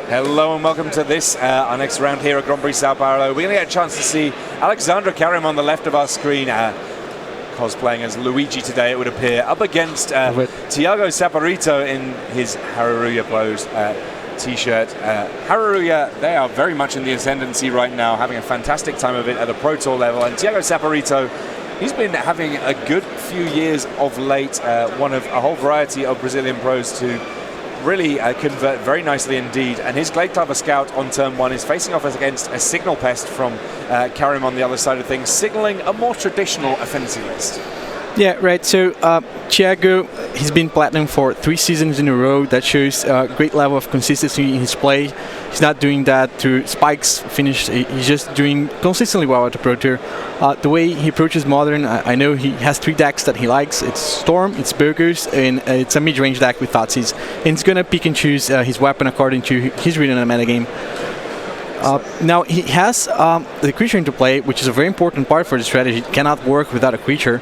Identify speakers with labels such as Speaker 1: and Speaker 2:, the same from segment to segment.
Speaker 1: Hello and welcome to this, our next round here at Grand Prix Sao Paulo. We're going to get a chance to see Alexandra Karim on the left of our screen, cosplaying as Luigi today, it would appear, up against Thiago Saporito in his Haruruya pose t-shirt. Haruruya, they are very much in the ascendancy right now, having a fantastic time of it at the Pro Tour level, and Thiago Saporito, he's been having a good few years of late, one of a whole variety of Brazilian pros to really convert very nicely indeed, and his Glade Clover Scout on turn 1 is facing off against a Signal Pest from Karim on the other side of things, signaling a more traditional affinity list.
Speaker 2: Yeah, right. So Thiago, he's been platinum for 3 seasons in a row. That shows a great level of consistency in his play. He's not doing that through spikes finish. He's just doing consistently well at the Pro Tour. The way he approaches Modern, I know he has 3 decks that he likes. It's Storm, it's Burgers, and it's a mid-range deck with Thoughtseize. And he's going to pick and choose his weapon according to his reading on the metagame. Now, he has the creature into play, which is a very important part for the strategy. It cannot work without a creature.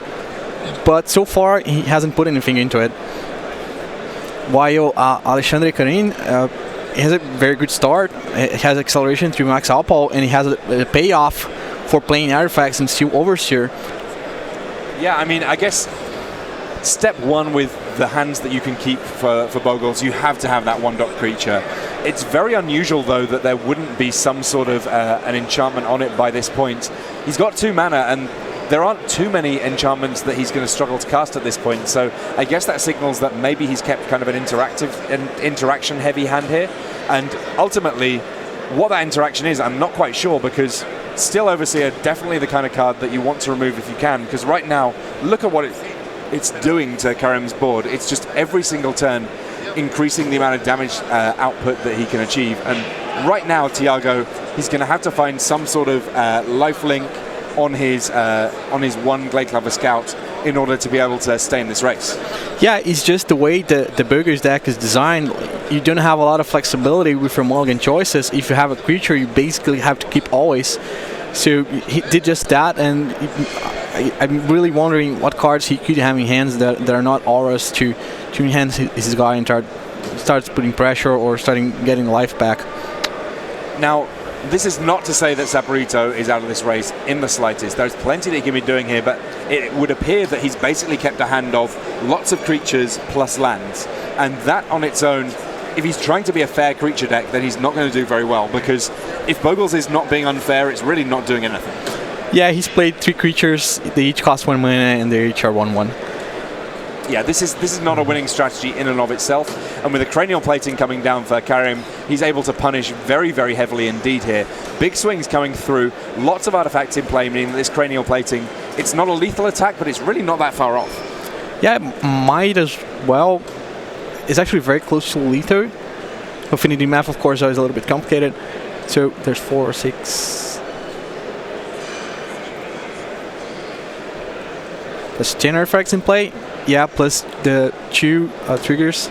Speaker 2: But so far, he hasn't put anything into it. While Alexandre Karim has a very good start, it has acceleration through Max Alpal, and he has a payoff for playing artifacts and Steel Overseer.
Speaker 1: Yeah, I mean, I guess step 1 with the hands that you can keep for Bogles, you have to have that 1-dot creature. It's very unusual, though, that there wouldn't be some sort of an enchantment on it by this point. He's got 2 mana, and there aren't too many enchantments that he's going to struggle to cast at this point, so I guess that signals that maybe he's kept kind of an interaction-heavy hand here, and ultimately, what that interaction is, I'm not quite sure, because Steel Overseer, definitely the kind of card that you want to remove if you can, because right now, look at what it's doing to Karim's board. It's just every single turn increasing the amount of damage output that he can achieve, and right now, Thiago, he's going to have to find some sort of lifelink on his 1 Glade Clover Scout in order to be able to stay in this race.
Speaker 2: Yeah, it's just the way the Burgers deck is designed. You don't have a lot of flexibility with your mulligan choices. If you have a creature, you basically have to keep always. So he did just that, and I'm really wondering what cards he could have in hands that are not auras to enhance his guy and starts putting pressure or starting getting life back.
Speaker 1: Now, this is not to say that Saporito is out of this race in the slightest. There's plenty that he can be doing here, but it would appear that he's basically kept a hand of lots of creatures plus lands. And that on its own, if he's trying to be a fair creature deck, then he's not going to do very well, because if Bogles is not being unfair, it's really not doing anything.
Speaker 2: Yeah, he's played 3 creatures. They each cost 1 mana, and they each are 1/1.
Speaker 1: Yeah, this is not a winning strategy in and of itself, and with the cranial plating coming down for Karim, he's able to punish very, very heavily indeed here. Big swings coming through, lots of artifacts in play, meaning that this cranial plating, it's not a lethal attack, but it's really not that far off.
Speaker 2: Yeah, it might as well. It's actually very close to lethal. Affinity math, of course, is a little bit complicated. So there's 4 or 6. There's 10 artifacts in play. Yeah, plus the 2 triggers.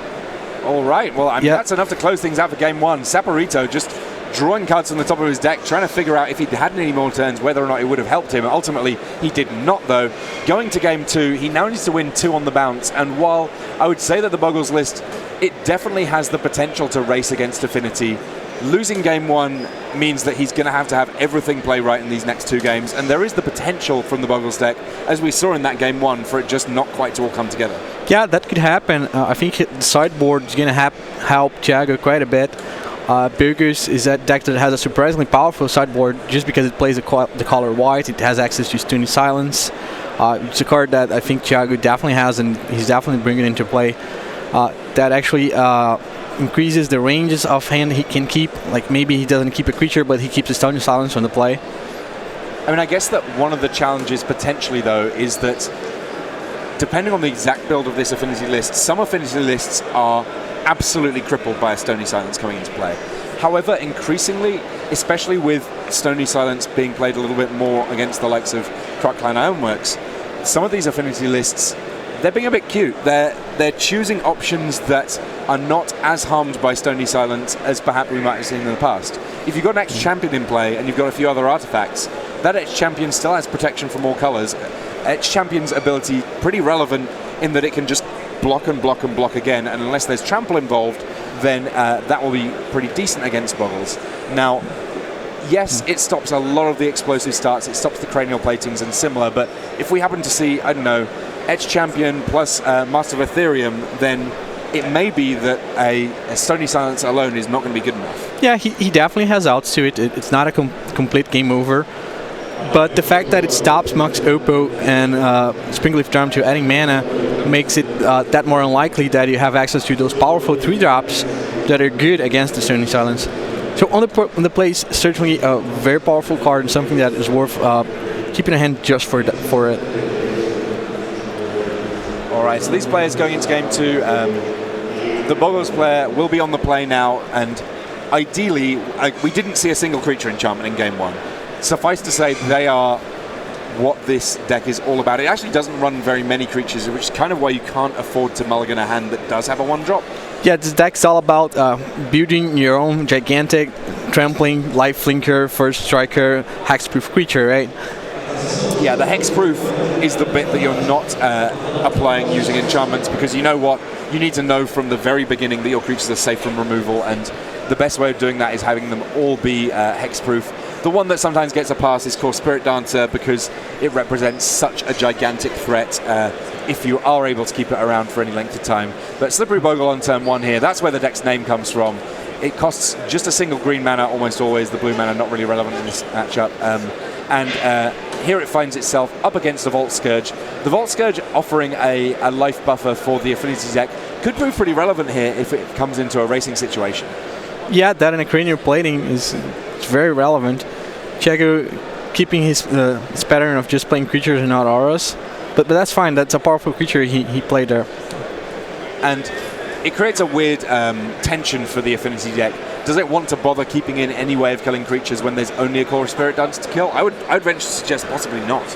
Speaker 1: All right, well, I mean, that's enough to close things out for game 1. Saporito just drawing cards from the top of his deck, trying to figure out if he'd had any more turns, whether or not it would have helped him. Ultimately, he did not, though. Going to game 2, he now needs to win 2 on the bounce, and while I would say that the Bogles list, it definitely has the potential to race against Affinity, losing game 1 means that he's going to have everything play right in these next 2 games, and there is the potential from the Bogles deck, as we saw in that game 1, for it just not quite to all come together.
Speaker 2: Yeah, that could happen. I think the sideboard is going to help Thiago quite a bit. Burgers is that deck that has a surprisingly powerful sideboard just because it plays the color white. It has access to Stony Silence. It's a card that I think Thiago definitely has, and he's definitely bringing it into play. That actually increases the ranges of hand he can keep. Like maybe he doesn't keep a creature, but he keeps a Stony Silence on the play.
Speaker 1: I mean, I guess that one of the challenges potentially, though, is that depending on the exact build of this affinity list, some affinity lists are absolutely crippled by a Stony Silence coming into play. However, increasingly, especially with Stony Silence being played a little bit more against the likes of Crocline Ironworks, some of these affinity lists, they're being a bit cute. They're choosing options that are not as harmed by Stony Silence as perhaps we might have seen in the past. If you've got an Etch-Champion in play and you've got a few other artifacts, that Etch-Champion still has protection from all colors. Etch-Champion's ability pretty relevant in that it can just block and block and block again, and unless there's trample involved, then that will be pretty decent against Boggles. Now, yes, it stops a lot of the explosive starts, it stops the cranial platings and similar, but if we happen to see, I don't know, Edge Champion plus Master of Ethereum, then it may be that a Stony Silence alone is not going to be good enough.
Speaker 2: Yeah, he definitely has outs to it. It's not a complete game over. But the fact that it stops Max Oppo and Springleaf Drum to adding mana makes it that more unlikely that you have access to those powerful 3-drops that are good against the Stony Silence. So on the place, certainly a very powerful card and something that is worth keeping a hand just for it.
Speaker 1: Alright, so these players going into game 2, the Boggles player will be on the play now, and ideally, we didn't see a single creature enchantment in game 1. Suffice to say, they are what this deck is all about. It actually doesn't run very many creatures, which is kind of why you can't afford to mulligan a hand that does have a 1-drop.
Speaker 2: Yeah, this deck's all about building your own gigantic, trampling, life flinker, first striker, hexproof creature, right?
Speaker 1: Yeah, the hexproof is the bit that you're not applying using enchantments, because you know what? You need to know from the very beginning that your creatures are safe from removal, and the best way of doing that is having them all be hexproof. The one that sometimes gets a pass is called Spirit Dancer, because it represents such a gigantic threat if you are able to keep it around for any length of time. But Slippery Bogle on turn 1 here, that's where the deck's name comes from. It costs just a single green mana almost always, the blue mana not really relevant in this matchup. Here it finds itself up against the Vault Scourge. The Vault Scourge offering a life buffer for the Affinity deck could prove pretty relevant here if it comes into a racing situation.
Speaker 2: Yeah, that and a cranial plating is very relevant. Thiago keeping his pattern of just playing creatures and not auras, but that's fine. That's a powerful creature he played there. And
Speaker 1: it creates a weird tension for the Affinity deck. Does it want to bother keeping in any way of killing creatures when there's only a Core of Spirit Dancer to kill? I'd venture to suggest possibly not.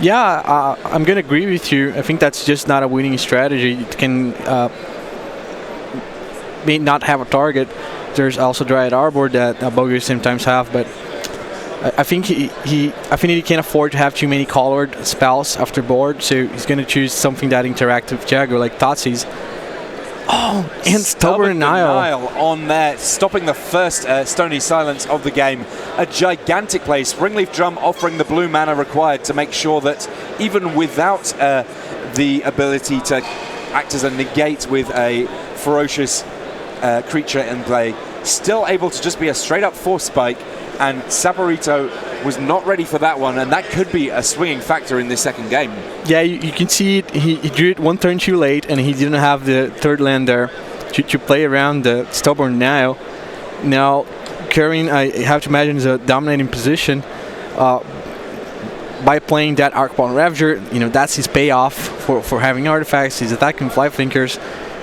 Speaker 2: Yeah, I'm going to agree with you. I think that's just not a winning strategy. It can may not have a target. There's also Dryad Arbor that Boggles sometimes have, but I think he can't afford to have too many colored spells after board, so he's going to choose something that interacts with Thiago, like Thoughtseize. Oh, and Stubborn Denial
Speaker 1: on there, stopping the first Stony Silence of the game. A gigantic play. Springleaf Drum offering the blue mana required to make sure that even without the ability to act as a negate with a ferocious creature in play, still able to just be a straight up force spike, and Saporito was not ready for that one, and that could be a swinging factor in this second game.
Speaker 2: Yeah, you can see it. He drew it one turn too late, and he didn't have the third land there to play around the Stubborn Denial. Now, Karin, I have to imagine, is a dominating position. By playing that Arcbound Ravager, that's his payoff for having artifacts. He's attacking Fly Flinkers.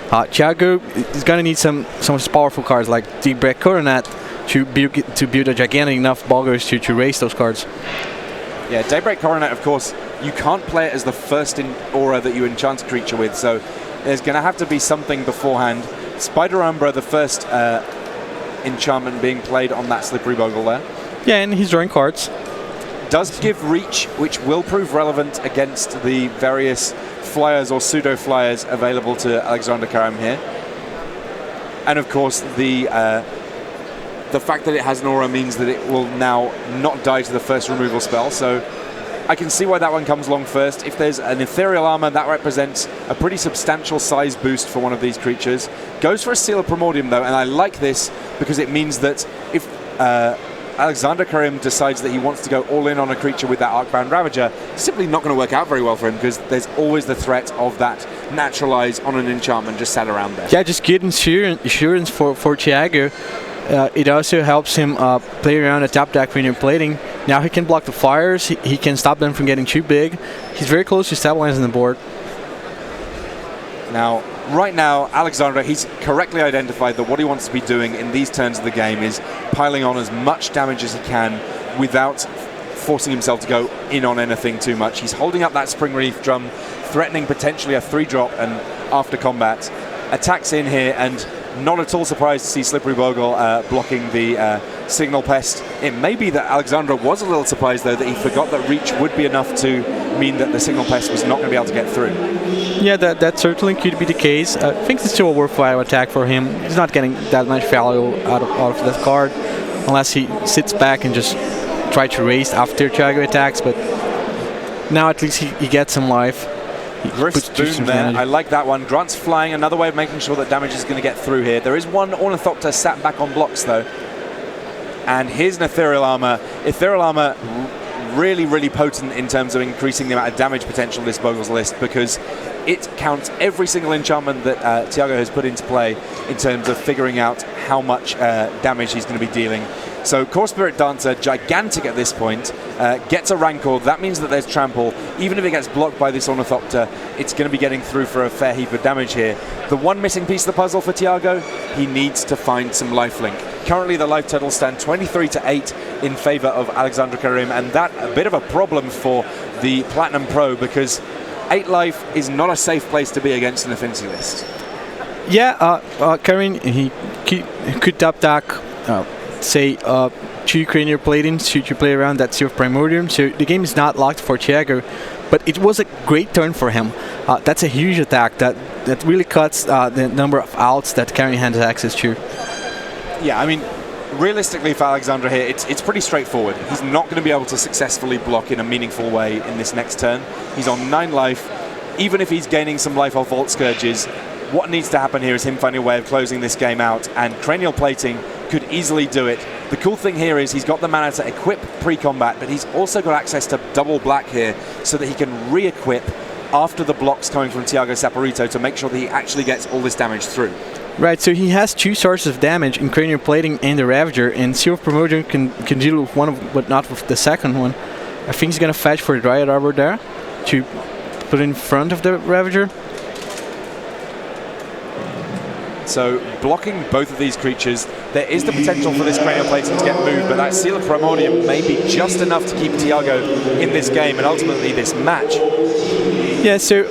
Speaker 2: Thiago is going to need some powerful cards like Daybreak Coronet to build a gigantic enough Boggles to raise those cards.
Speaker 1: Yeah, Daybreak Coronet, of course, you can't play it as the first aura that you enchant a creature with, so there's going to have to be something beforehand. Spider Umbra, the first enchantment being played on that Slippery Bogle there.
Speaker 2: Yeah, and he's drawing cards.
Speaker 1: Does give reach, which will prove relevant against the various flyers or pseudo-flyers available to Alexander Karam here. And of course, the fact that it has an aura means that it will now not die to the first removal spell, so I can see why that one comes along first. If there's an Ethereal Armor, that represents a pretty substantial size boost for one of these creatures. Goes for a Seal of Primordium though, and I like this because it means that if Alexander Karim decides that he wants to go all in on a creature with that Arcbound Ravager, it's simply not going to work out very well for him because there's always the threat of that Naturalize on an enchantment just sat around there.
Speaker 2: Yeah, just good insurance for Thiago. It also helps him play around a top deck when you're plating. Now he can block the flyers, he can stop them from getting too big. He's very close to stabilizing the board.
Speaker 1: Now, right now, Alexander, he's correctly identified that what he wants to be doing in these turns of the game is piling on as much damage as he can without forcing himself to go in on anything too much. He's holding up that Springleaf Drum, threatening potentially a 3-drop, and after combat, attacks in here and Not at all surprised to see Slippery Bogle blocking the Signal Pest. It may be that Alexandra was a little surprised, though, that he forgot that reach would be enough to mean that the Signal Pest was not going to be able to get through.
Speaker 2: Yeah, that certainly could be the case. I think it's still a worthwhile attack for him. He's not getting that much value out of that card, unless he sits back and just try to race after Thiago attacks, but now at least he gets some life.
Speaker 1: Wrist boom there. I like that one. Grant's flying, another way of making sure that damage is going to get through here. There is one Ornithopter sat back on blocks, though. And here's an Ethereal Armor. Ethereal Armor really, really potent in terms of increasing the amount of damage potential in this Bogle's list, because it counts every single enchantment that Thiago has put into play in terms of figuring out how much damage he's going to be dealing. So Core Spirit Dancer, gigantic at this point, gets a Rancor. That means that there's Trample. Even if it gets blocked by this Ornithopter, it's going to be getting through for a fair heap of damage here. The one missing piece of the puzzle for Thiago, he needs to find some lifelink. Currently the life totals stand 23-8 in favor of Alexandra Karim, and that a bit of a problem for the Platinum Pro, because 8 life is not a safe place to be against an affinity list.
Speaker 2: Yeah, Karim, he could tap deck, say, 2 Cranial Platings to play around that Sea of Primordium, so the game is not locked for Thiago, but it was a great turn for him. That's a huge attack that really cuts the number of outs that Karim has access to.
Speaker 1: Yeah, I mean, realistically for Alexandra here, it's pretty straightforward. He's not going to be able to successfully block in a meaningful way in this next turn. He's on 9 life. Even if he's gaining some life off Vault Scourges, what needs to happen here is him finding a way of closing this game out, and Cranial Plating could easily do it. The cool thing here is he's got the mana to equip pre-combat, but he's also got access to double black here so that he can re-equip after the blocks coming from Thiago Saporito to make sure that he actually gets all this damage through.
Speaker 2: Right, so he has 2 sources of damage in Cranial Plating and the Ravager, and Seal of Primordium can deal with one of, but not with the second one. I think he's going to fetch for the Dryad Arbor there to put in front of the Ravager.
Speaker 1: So blocking both of these creatures, there is the potential for this Cranial Plating to get moved, but that Seal of Primordium may be just enough to keep Thiago in this game and ultimately this match.
Speaker 2: Yeah, so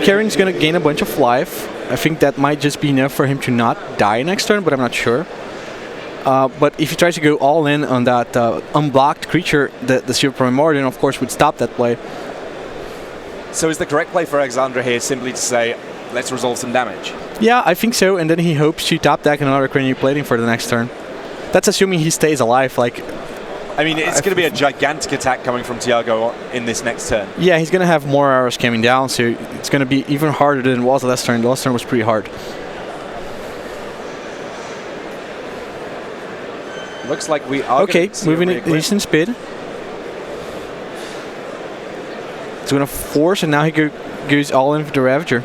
Speaker 2: Karen's going to gain a bunch of life. I think that might just be enough for him to not die next turn, but I'm not sure. But if he tries to go all in on that unblocked creature, the Seal of Primordium, of course, would stop that play.
Speaker 1: So is the correct play for Alexandra here simply to say, let's resolve some damage?
Speaker 2: Yeah, I think so, and then he hopes to top deck another Cranial Plating for the next turn. That's assuming he stays alive. Like,
Speaker 1: I mean, it's going to be a gigantic attack coming from Thiago in this next turn.
Speaker 2: Yeah, he's going to have more arrows coming down, so it's going to be even harder than it was last turn. The last turn was pretty hard.
Speaker 1: Looks like we are
Speaker 2: moving at decent speed. It's going to force, and now he goes all in for the Ravager.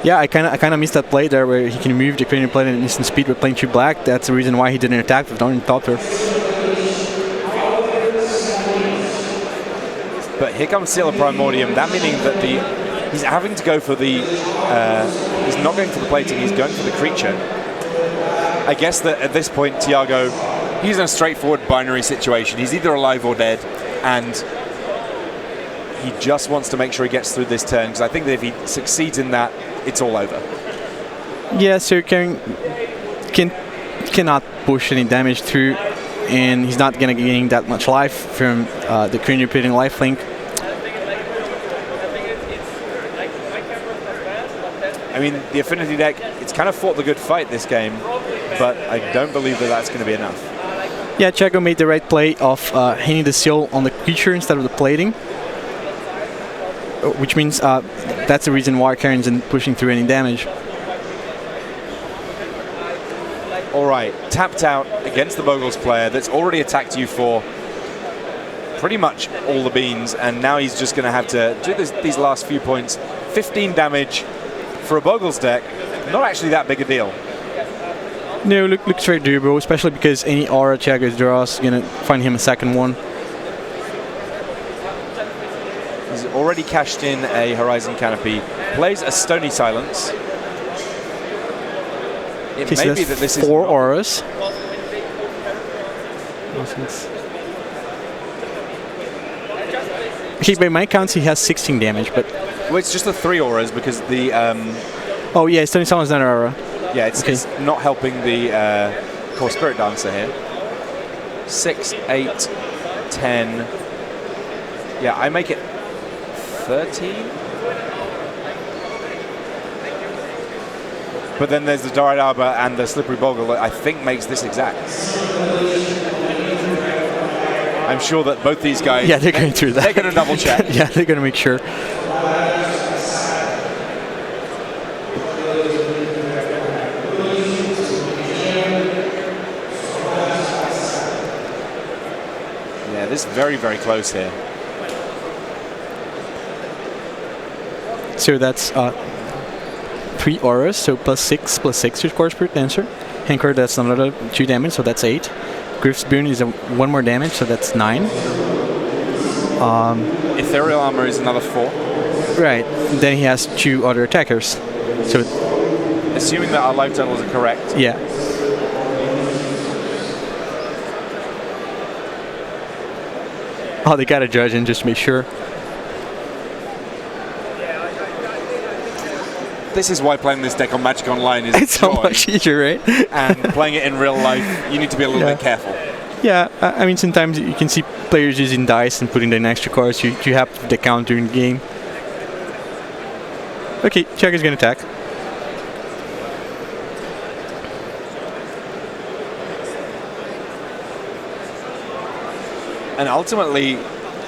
Speaker 2: Yeah, I kind of missed that play there where he can move the Cranial Plate at instant speed with playing 2 black. That's the reason why he didn't attack with Ornithopter.
Speaker 1: But here comes Seal of Primordium. That meaning that he's having to go for the... he's not going for the plating, he's going for the creature. I guess that at this point, Thiago, he's in a straightforward binary situation. He's either alive or dead, and he just wants to make sure he gets through this turn, because I think that if he succeeds in that, it's all over.
Speaker 2: Yeah, so Karen cannot push any damage through, and he's not going to gain that much life from the Cranial Plating lifelink.
Speaker 1: I mean, the Affinity deck, it's kind of fought the good fight this game, but I don't believe that that's going to be enough.
Speaker 2: Yeah, Thiago made the right play of hitting the seal on the creature instead of the plating, which means that's the reason why Karen's isn't pushing through any damage.
Speaker 1: All right, tapped out against the Bogles player that's already attacked you for pretty much all the beans, and now he's just going to have to do these last few points. 15 damage for a Bogles deck, not actually that big a deal.
Speaker 2: No, looks very doable, especially because any aura Thiago draws is going to find him a second one.
Speaker 1: He's already cashed in a Horizon Canopy, plays a Stony Silence. It may be that this is
Speaker 2: 4 auras. Okay, by my counts he has 16 damage, but...
Speaker 1: Well, it's just the 3 auras because the...
Speaker 2: Oh yeah, Stony Silence is not an aura.
Speaker 1: Yeah, it's not helping the core spirit dancer here. 6, 8, 10. Yeah, I make it 13. But then there's the Dried Arbor and the Slippery Bogle that I think makes this exact. I'm sure that both these guys...
Speaker 2: Yeah, they're going through that.
Speaker 1: They're going to double check.
Speaker 2: Yeah, they're going to make sure.
Speaker 1: Yeah, this is very, very close here.
Speaker 2: So that's 3 auras, so +6 +6 to core spirit dancer. Hanker, that's another 2 damage, so that's 8. Griff's Boon is 1 more damage, so that's 9.
Speaker 1: Ethereal Armor is another 4.
Speaker 2: Right, then he has 2 other attackers. So,
Speaker 1: assuming that our life totals are correct.
Speaker 2: Yeah. Oh, they got a judge in just to make sure.
Speaker 1: This is why playing this deck on Magic Online is
Speaker 2: It's so much easier, right?
Speaker 1: And playing it in real life, you need to be a little bit careful.
Speaker 2: Yeah, I mean, sometimes you can see players using dice and putting in extra cards. You have the count during the game. Okay, Checker's going to attack.
Speaker 1: And ultimately,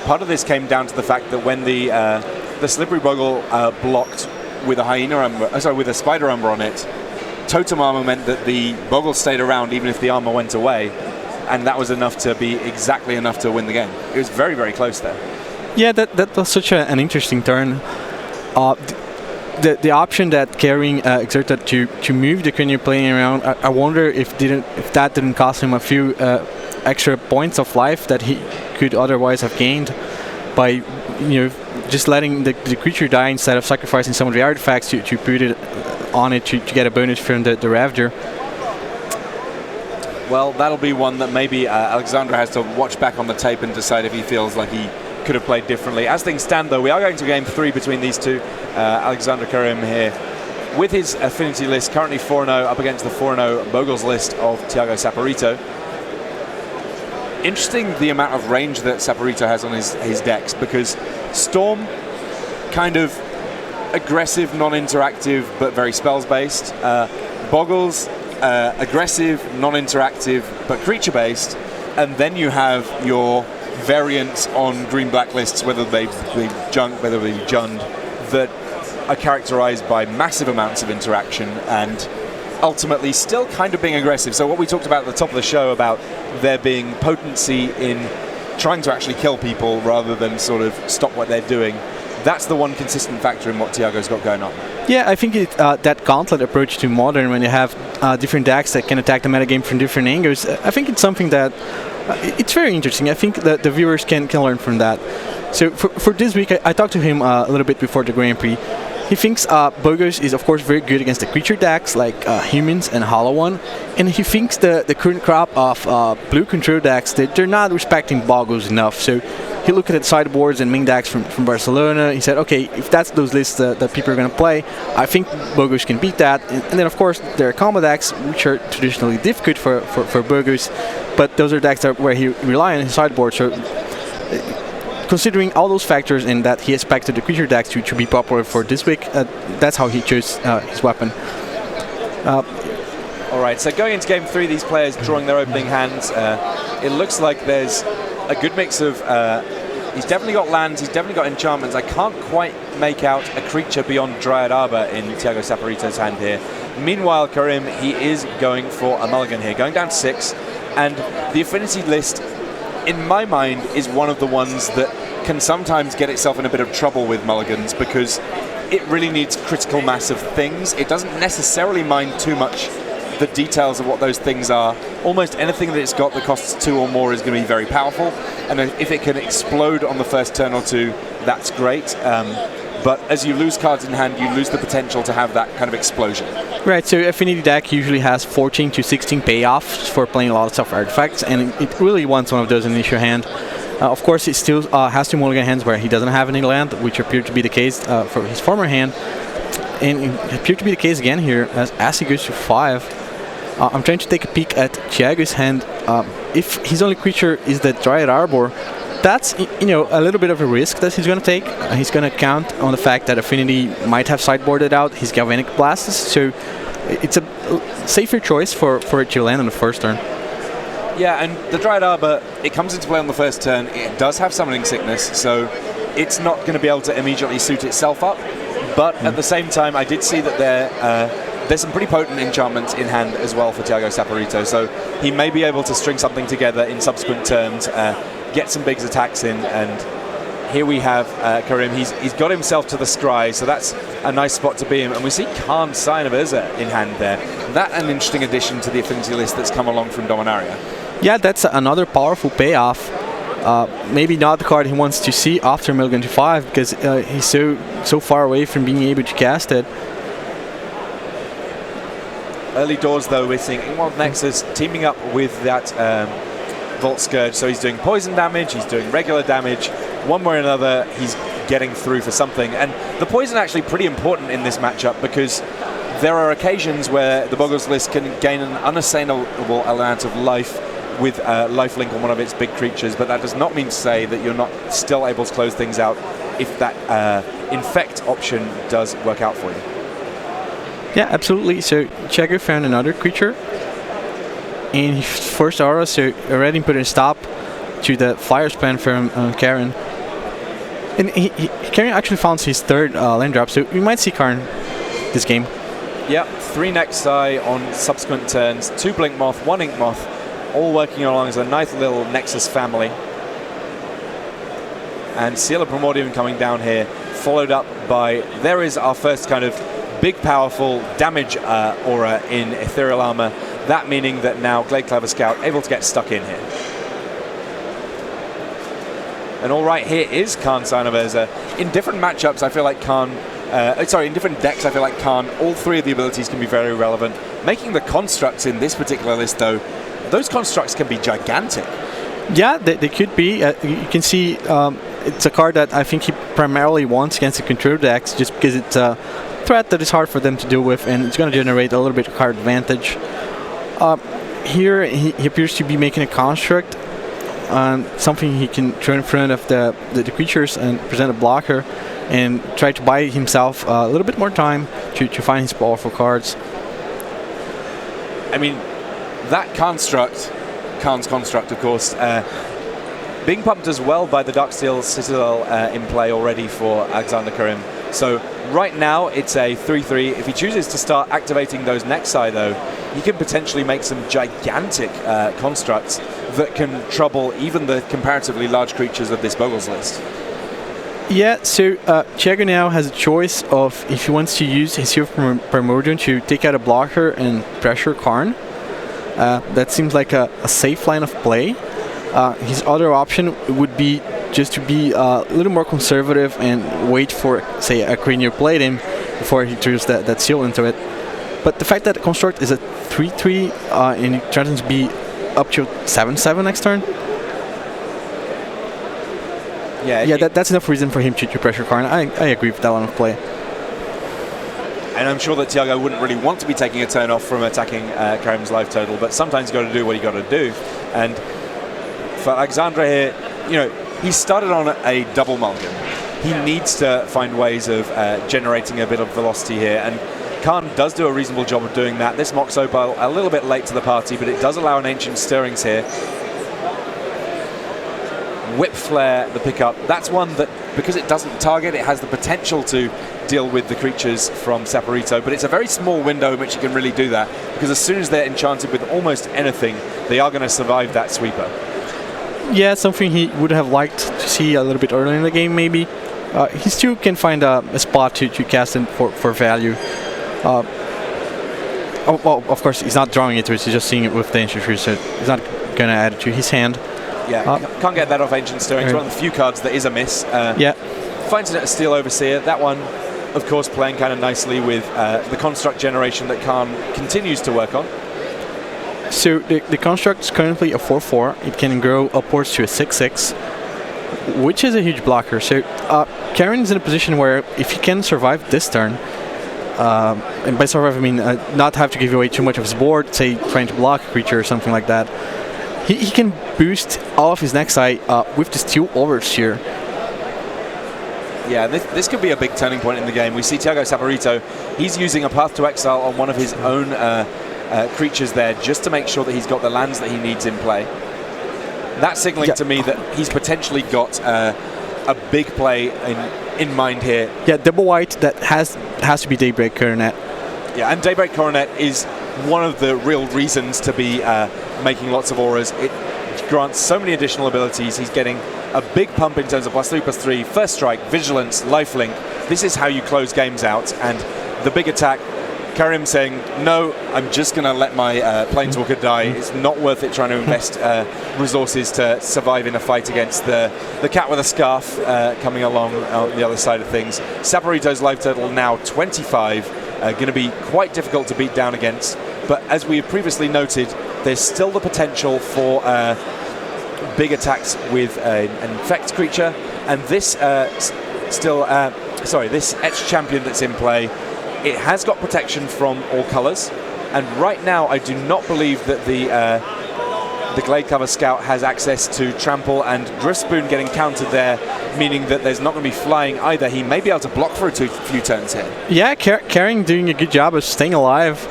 Speaker 1: part of this came down to the fact that when the Slippery Bogle blocked with a Hyena Umber, with a Spider Umber on it, Totem Armor meant that the Bogle stayed around even if the armor went away, and that was enough to be exactly enough to win the game. It was very, very close there.
Speaker 2: Yeah, that was such an interesting turn. The option that carrying exerted to move the Queen you're playing around, I wonder if that didn't cost him a few extra points of life that he could otherwise have gained by just letting the creature die instead of sacrificing some of the artifacts to put it on it to get a bonus from the Ravager.
Speaker 1: Well, that'll be one that maybe Alexandra has to watch back on the tape and decide if he feels like he could have played differently. As things stand, though, we are going to game 3 between these two. Alexander Karim here with his affinity list, currently 4-0 up against the 4-0 Bogles list of Thiago Saporito. Interesting the amount of range that Saporito has on his decks, because Storm, kind of aggressive, non-interactive, but very spells-based. Boggles, aggressive, non-interactive, but creature-based. And then you have your variants on green-black lists, whether they be junk, whether they be jund, that are characterized by massive amounts of interaction and ultimately still kind of being aggressive. So what we talked about at the top of the show about there being potency in trying to actually kill people rather than sort of stop what they're doing, that's the one consistent factor in what Thiago's got going on. Yeah,
Speaker 2: I think that gauntlet approach to Modern, when you have different decks that can attack the metagame from different angles, I think it's something that it's very interesting. I think that the viewers can learn from that. So for this week, I talked to him a little bit before the Grand Prix. He thinks Bogus is, of course, very good against the creature decks like Humans and Hollow One, and he thinks the current crop of blue control decks, they're not respecting Boggles enough. So he looked at sideboards and main decks from Barcelona. He said, okay, if that's those lists that people are going to play, I think Bogus can beat that. And then, of course, there are combo decks, which are traditionally difficult for Bogus, but those are decks where he rely on his sideboard. So considering all those factors and that he expected the creature decks to be popular for this week, that's how he chose his weapon.
Speaker 1: All right, so going into game 3, these players drawing their opening hands. It looks like there's a good mix of... he's definitely got lands, he's definitely got enchantments. I can't quite make out a creature beyond Dryad Arbor in Thiago Saporito's hand here. Meanwhile, Karim, he is going for a mulligan here, going down to 6. And the affinity list, in my mind, is one of the ones that can sometimes get itself in a bit of trouble with mulligans because it really needs critical mass of things. It doesn't necessarily mind too much the details of what those things are. Almost anything that it's got that costs 2 or more is going to be very powerful, and if it can explode on the first turn or 2, that's great. But as you lose cards in hand, you lose the potential to have that kind of explosion.
Speaker 2: Right, so Affinity deck usually has 14 to 16 payoffs for playing a lot of stuff artifacts, and it really wants one of those in the initial hand. Of course, it still has 2 mulligan hands where he doesn't have any land, which appeared to be the case for his former hand. and it appeared to be the case again here as he goes to 5. I'm trying to take a peek at Thiago's hand. If his only creature is the Dryad Arbor, that's a little bit of a risk that he's going to take. He's going to count on the fact that Affinity might have sideboarded out his Galvanic Blasts, so it's a safer choice for it to land on the first turn.
Speaker 1: Yeah, and the Dryad Arbor, it comes into play on the first turn. It does have Summoning Sickness, so it's not going to be able to immediately suit itself up. But at the same time, I did see that there's some pretty potent enchantments in hand as well for Thiago Saporito, so he may be able to string something together in subsequent turns, get some big attacks in, and here we have Karim. He's got himself to the scry, so that's a nice spot to be in. And we see Khan Sign of Urza in hand there. That an interesting addition to the Affinity list that's come along from Dominaria.
Speaker 2: Yeah, that's another powerful payoff. Maybe not the card he wants to see after Milligan to 5, because he's so far away from being able to cast it.
Speaker 1: Early doors, though, we're seeing Ingwald Nexus teaming up with that Volt Scourge, so he's doing poison damage, he's doing regular damage. One way or another, he's getting through for something. And the poison actually pretty important in this matchup, because there are occasions where the Boggles list can gain an unassailable amount of life with lifelink on one of its big creatures, but that does not mean to say that you're not still able to close things out if that infect option does work out for you.
Speaker 2: Yeah, absolutely. So Thiago found another creature in his first aura, so already put a stop to the Fire Span from Karen. And Karen actually found his third land drop, so we might see Karn this game.
Speaker 1: Yeah, 3 Nexi on subsequent turns, 2 Blink Moth, 1 Ink Moth, all working along as a nice little Nexus family. And Seal of Primordium coming down here, followed up by, there is our first kind of big powerful damage aura in Ethereal Armor, that meaning that now Glade Clever Scout able to get stuck in here. And all right, here is Khan Sign of Urza. In different matchups, I feel like in different decks, I feel like Khan, all 3 of the abilities can be very relevant. Making the constructs in this particular list, though, those constructs can be gigantic.
Speaker 2: Yeah, they could be. You can see it's a card that I think he primarily wants against the control decks, just because it's a threat that is hard for them to deal with, and it's going to generate a little bit of card advantage. Here, he appears to be making a construct, something he can throw in front of the creatures and present a blocker, and try to buy himself a little bit more time to find his powerful cards.
Speaker 1: I mean, that construct, Khan's construct, of course, being pumped as well by the Darksteel Citadel in play already for Alexander Karim. So right now it's a 3-3. If he chooses to start activating those Nexi, though, he can potentially make some gigantic constructs that can trouble even the comparatively large creatures of this Boggles list.
Speaker 2: Yeah, so Thiago now has a choice of if he wants to use his Seal of Primordium to take out a blocker and pressure Karn. That seems like a safe line of play. His other option would be just to be a little more conservative and wait for, say, a Cranial Plating before he throws that seal into it. But the fact that the construct is a 3-3 and it threatens to be up to 7-7 next turn. Yeah, that's enough reason for him to pressure Karn. I agree with that line of play.
Speaker 1: And I'm sure that Thiago wouldn't really want to be taking a turn off from attacking Karim's life total, but sometimes you've got to do what you got to do. And for Alexandra here, he started on a double mulligan. He needs to find ways of generating a bit of velocity here, and Khan does do a reasonable job of doing that. This Mox Opal a little bit late to the party, but it does allow an Ancient Stirrings here. Whip Flare, the pickup. That's one that, because it doesn't target, it has the potential to deal with the creatures from Saporito, but it's a very small window in which you can really do that, because as soon as they're enchanted with almost anything, they are going to survive that sweeper.
Speaker 2: Yeah, something he would have liked to see a little bit earlier in the game, maybe. He still can find a spot to cast in for value. Well, of course, he's not drawing it, he's just seeing it with the Ancient Fury, so he's not going to add it to his hand.
Speaker 1: Yeah, can't get that off Ancient Stirrings. One of the few cards that is a miss.
Speaker 2: Yeah.
Speaker 1: Finds it at Steel Overseer. That one, of course, playing kind of nicely with the construct generation that Khan continues to work on.
Speaker 2: So the construct is currently a 4-4. It can grow upwards to a 6-6, which is a huge blocker. So Karen's in a position where if he can survive this turn, and by survive I mean not have to give away too much of his board, say trying to block a creature or something like that. He can boost all of his next eye with the Steel Overseer.
Speaker 1: Yeah, this could be a big turning point in the game. We see Thiago Saporito, he's using a Path to Exile on one of his own creatures there just to make sure that he's got the lands that he needs in play. That's signaling to me that he's potentially got a big play in mind here.
Speaker 2: Yeah, double white, that has to be Daybreak Coronet.
Speaker 1: Yeah, and Daybreak Coronet is one of the real reasons to be making lots of auras. It grants so many additional abilities. He's getting a big pump in terms of +3/+3, First Strike, Vigilance, Lifelink. This is how you close games out. And the big attack, Karim saying, no, I'm just going to let my Planeswalker die. It's not worth it trying to invest resources to survive in a fight against the cat with a scarf coming along on the other side of things. Saporito's life total now 25, going to be quite difficult to beat down against. But as we have previously noted, there's still the potential for big attacks with an Infect creature. And this this Etched Champion that's in play, it has got protection from all colours, and right now I do not believe that the Gladecover Scout has access to Trample, and Driftspoon getting countered there, meaning that there's not going to be flying either. He may be able to block for a few turns here.
Speaker 2: Yeah, Carrying doing a good job of staying alive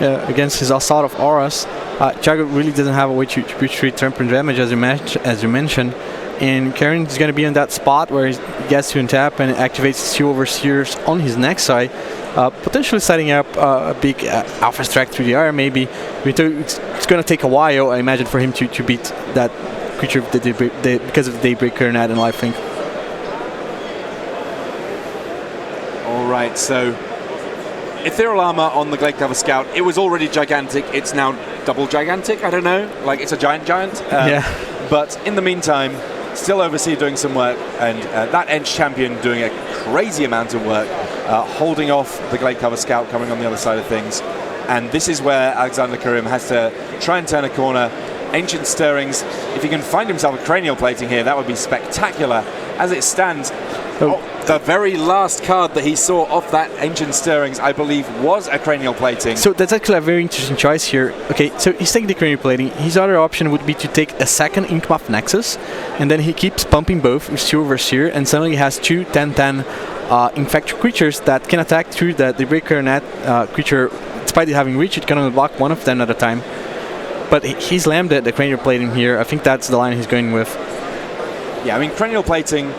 Speaker 2: against his assault of auras. Thiago really doesn't have a way to retreat temper damage, as you mentioned. And Karen is going to be in that spot where he gets to untap and activates Steel Overseers on his next side, potentially setting up a big Alpha Strike through the air. Maybe it's going to take a while, I imagine, for him to beat that creature because of the Daybreak Coronet and Lifelink.
Speaker 1: All right, so Ethereal Armor on the Gladecover Scout. It was already gigantic. It's now double gigantic. I don't know. Like, it's a giant.
Speaker 2: Yeah.
Speaker 1: But in the meantime, still Overseer doing some work, and that Etched Champion doing a crazy amount of work, holding off the Gladecover Scout coming on the other side of things. And this is where Alexander Karim has to try and turn a corner. Ancient Stirrings, if he can find himself a Cranial Plating here, that would be spectacular. As it stands, the very last card that he saw off that Ancient Stirrings, I believe, was a Cranial Plating.
Speaker 2: So that's actually a very interesting choice here. Okay, so he's taking the Cranial Plating. His other option would be to take a second Inkmoth Nexus, and then he keeps pumping both with Steel Overseer, and suddenly he has two 10/10 Infect creatures that can attack through the Daybreak Coronet creature. Despite it having reach, it can only block one of them at a time. But he slammed the Cranial Plating here. I think that's the line he's going with.
Speaker 1: Yeah, I mean, Cranial Plating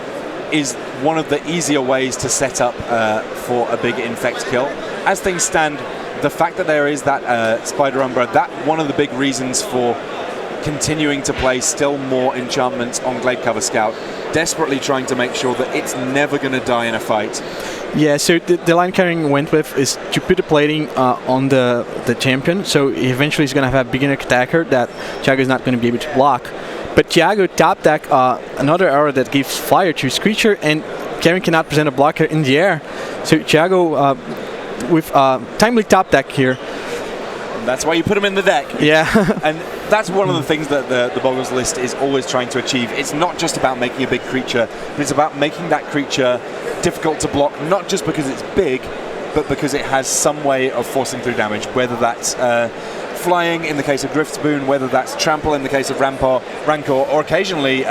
Speaker 1: is one of the easier ways to set up for a big Infect kill. As things stand, the fact that there is that Spider Umbra, that's one of the big reasons for continuing to play still more enchantments on Gladecover Scout, desperately trying to make sure that it's never going to die in a fight.
Speaker 2: Yeah, so the line Carrying went with is to put the plating on the champion, so eventually he's going to have a beginner attacker that Thiago is not going to be able to block. But Thiago top deck another arrow that gives fire to his creature, and Karen cannot present a blocker in the air. So Thiago with timely top deck here.
Speaker 1: And that's why you put him in the deck.
Speaker 2: Yeah.
Speaker 1: And that's one of the things that the Boggles list is always trying to achieve. It's not just about making a big creature, but it's about making that creature difficult to block, not just because it's big, but because it has some way of forcing through damage, whether that's flying in the case of Driftspoon, whether that's Trample in the case of Rancor, or occasionally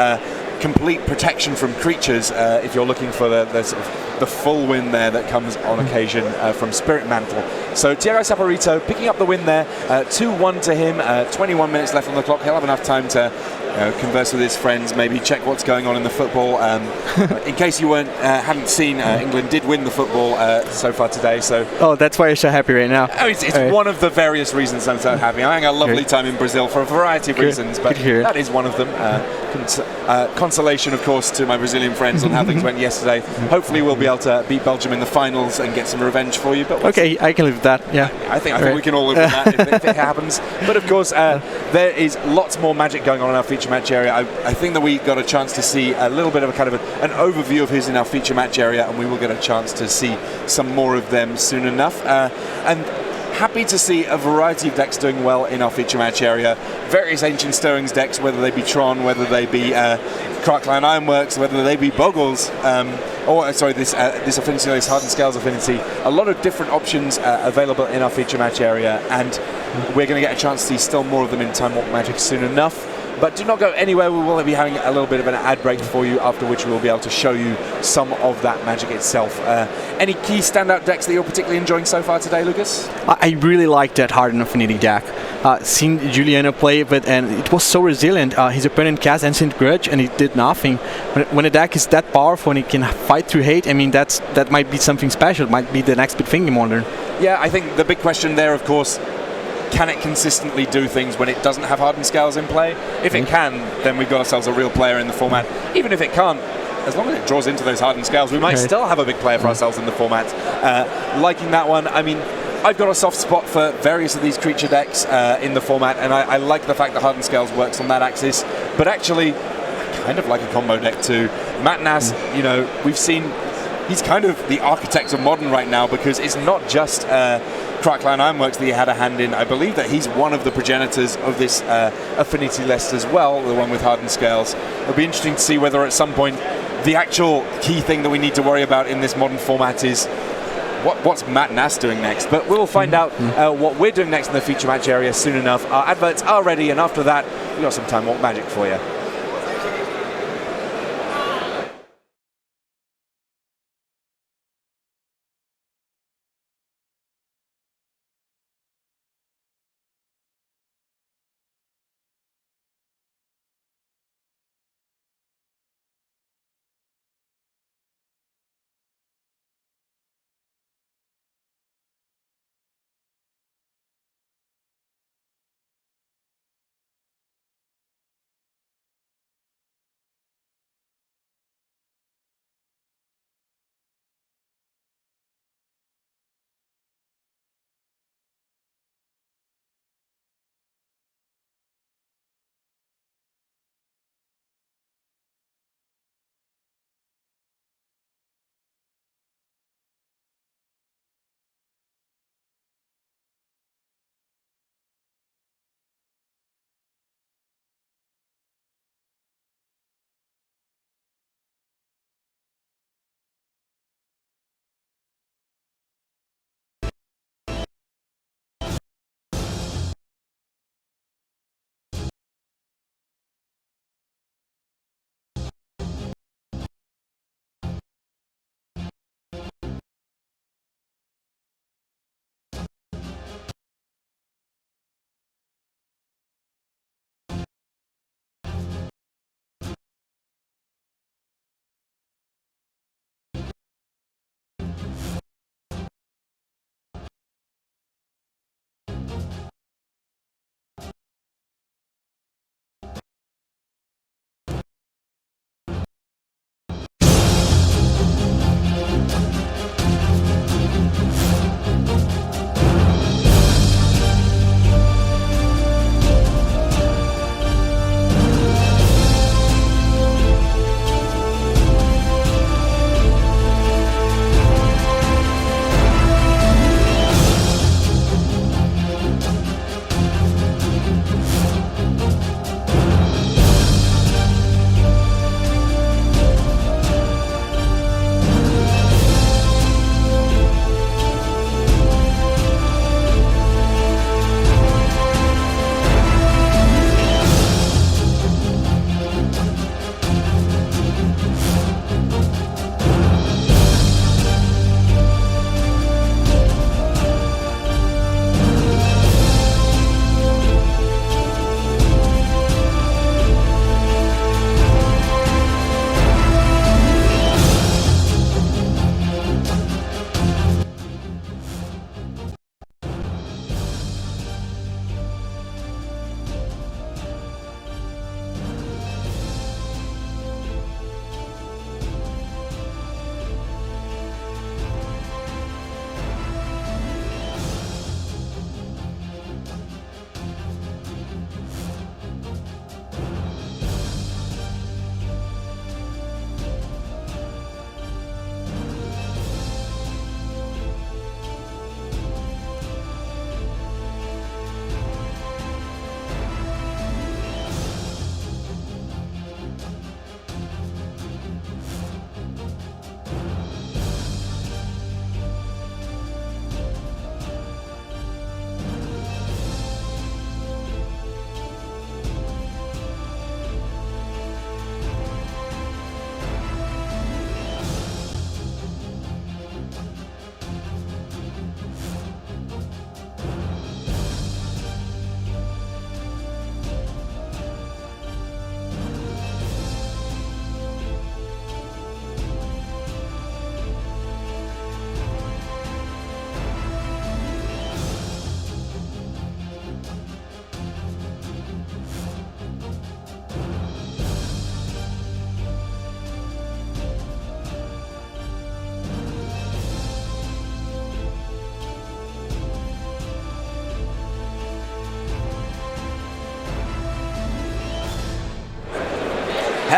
Speaker 1: complete protection from creatures if you're looking for the full win there that comes on occasion from Spirit Mantle. So Thiago Saporito picking up the win there, 2-1 to him, 21 minutes left on the clock. He'll have enough time to converse with his friends, maybe check what's going on in the football. In case you hadn't seen, England did win the football so far today. So
Speaker 2: that's why you're so happy right now.
Speaker 1: Oh, it's one of the various reasons I'm so happy. I'm having a lovely time in Brazil for a variety of reasons, but that is one of them. Consolation, of course, to my Brazilian friends on how things went yesterday. Hopefully we'll be able to beat Belgium in the finals and get some revenge for you. But
Speaker 2: okay, I can live with that. Yeah,
Speaker 1: I think we can all live with that if it happens. But of course, there is lots more magic going on in our feature match area. I think that we got a chance to see a little bit of an overview of who's in our feature match area, and we will get a chance to see some more of them soon enough. And happy to see a variety of decks doing well in our feature match area. Various Ancient Stirrings decks, whether they be Tron, whether they be Crackline Ironworks, whether they be Boggles, this affinity, this Hardened Scales affinity. A lot of different options available in our feature match area, and we're going to get a chance to see still more of them in Time Warp Magic soon enough. But do not go anywhere. We will be having a little bit of an ad break for you, after which we will be able to show you some of that magic itself. Any key standout decks that you're particularly enjoying so far today, Lucas?
Speaker 2: I really like that Hardened Affinity deck. Seen Juliano play with, and it was so resilient. His opponent cast Ancient Grudge and it did nothing. When a deck is that powerful and it can fight through hate, I mean, that might be something special. It might be the next big thing in Modern.
Speaker 1: Yeah, I think the big question there, of course, can it consistently do things when it doesn't have Hardened Scales in play? If it can, then we've got ourselves a real player in the format. Even if it can't, as long as it draws into those Hardened Scales, we might still have a big player for ourselves in the format. Liking that one. I mean, I've got a soft spot for various of these creature decks in the format, and I like the fact that Hardened Scales works on that axis. But actually, I kind of like a combo deck too. Matt Nass, you know, we've seen he's kind of the architect of Modern right now, because it's not just Crackline Ironworks that he had a hand in. I believe that he's one of the progenitors of this affinity list as well, the one with Hardened Scales. It'll be interesting to see whether at some point the actual key thing that we need to worry about in this Modern format is what's Matt Nass doing next. But we'll find out what we're doing next in the feature match area soon enough. Our adverts are ready, and after that, we've got some Time Warp Magic for you.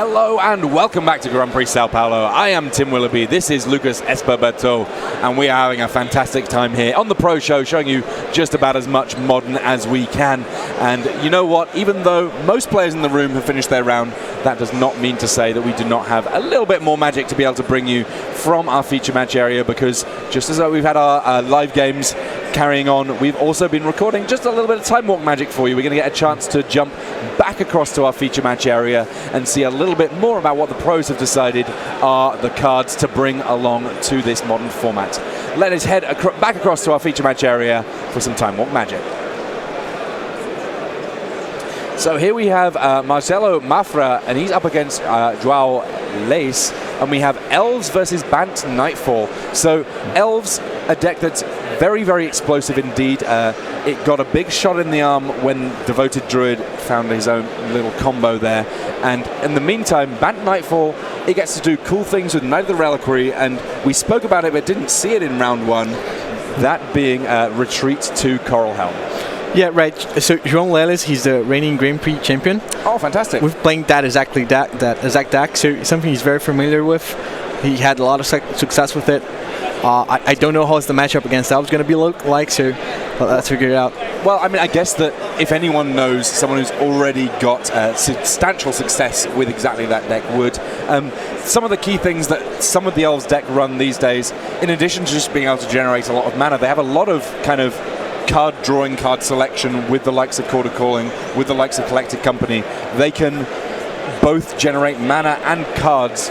Speaker 1: Hello and welcome back to Grand Prix Sao Paulo. I am Tim Willoughby, this is Lucas Esperberto, and we are having a fantastic time here on the Pro Show, showing you just about as much modern as we can. And you know what, even though most players in the room have finished their round, that does not mean to say that we do not have a little bit more magic to be able to bring you from our feature match area, because just as we've had our live games carrying on, we've also been recording just a little bit of time walk magic for you. We're going to get a chance to jump back across to our feature match area and see a little bit more about what the pros have decided are the cards to bring along to this modern format. Let us head back across to our feature match area for some time walk magic. So here we have Marcelo Mafra, and he's up against Joao Leis, and we have Elves versus Bant Nightfall. So Elves, a deck that's very, very explosive indeed. It got a big shot in the arm when Devoted Druid found his own little combo there. And in the meantime, Bant Nightfall, it gets to do cool things with Knight of the Reliquary, and we spoke about it but didn't see it in round one, that being Retreat to Coral Helm.
Speaker 2: Yeah, right. So João Lelis, he's the reigning Grand Prix champion.
Speaker 1: Oh, fantastic.
Speaker 2: We've playing that exact deck, so it's something he's very familiar with. He had a lot of success with it. I don't know how the matchup against Elves going to be like, so let's figure it out.
Speaker 1: Well, I mean, I guess that if anyone knows someone who's already got substantial success with exactly that deck would. Some of the key things that some of the Elves deck run these days, in addition to just being able to generate a lot of mana, they have a lot of kind of card drawing, card selection with the likes of Quarter Calling, with the likes of Collected Company. They can both generate mana and cards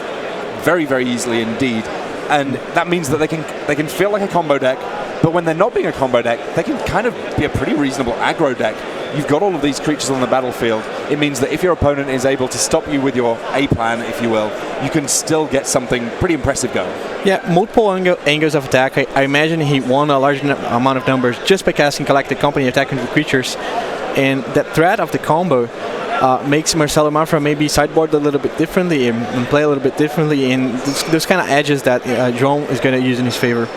Speaker 1: very, very easily indeed. And that means that they can feel like a combo deck, but when they're not being a combo deck, they can kind of be a pretty reasonable aggro deck. You've got all of these creatures on the battlefield. It means that if your opponent is able to stop you with your A plan, if you will, you can still get something pretty impressive going. Yeah,
Speaker 2: multiple angles of attack. I imagine he won a large amount of numbers just by casting Collected Company, attacking the creatures. And that threat of the combo makes Marcelo Mafra maybe sideboard a little bit differently and play a little bit differently, and those kind of edges that João is going to use in his favor.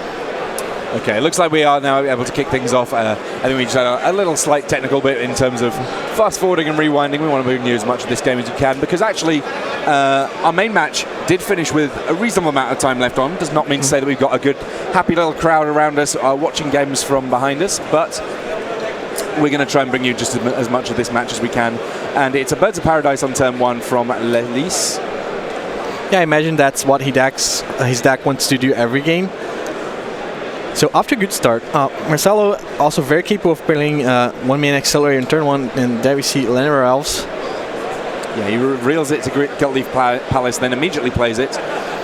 Speaker 1: Okay, it looks like we are now able to kick things off. I think we just had a little slight technical bit in terms of fast forwarding and rewinding. We want to bring you as much of this game as you can, because actually our main match did finish with a reasonable amount of time left on. Does not mean to say that we've got a good, happy little crowd around us watching games from behind us, but we're going to try and bring you just as much of this match as we can. And it's a Birds of Paradise on turn one from Lelis.
Speaker 2: Yeah, I imagine that's what his deck wants to do every game. So after a good start, Marcelo also very capable of playing one-man Accelerator in turn one, and there we see Llanowar Elves.
Speaker 1: Yeah, he reveals it to Guildleaf Palace, then immediately plays it.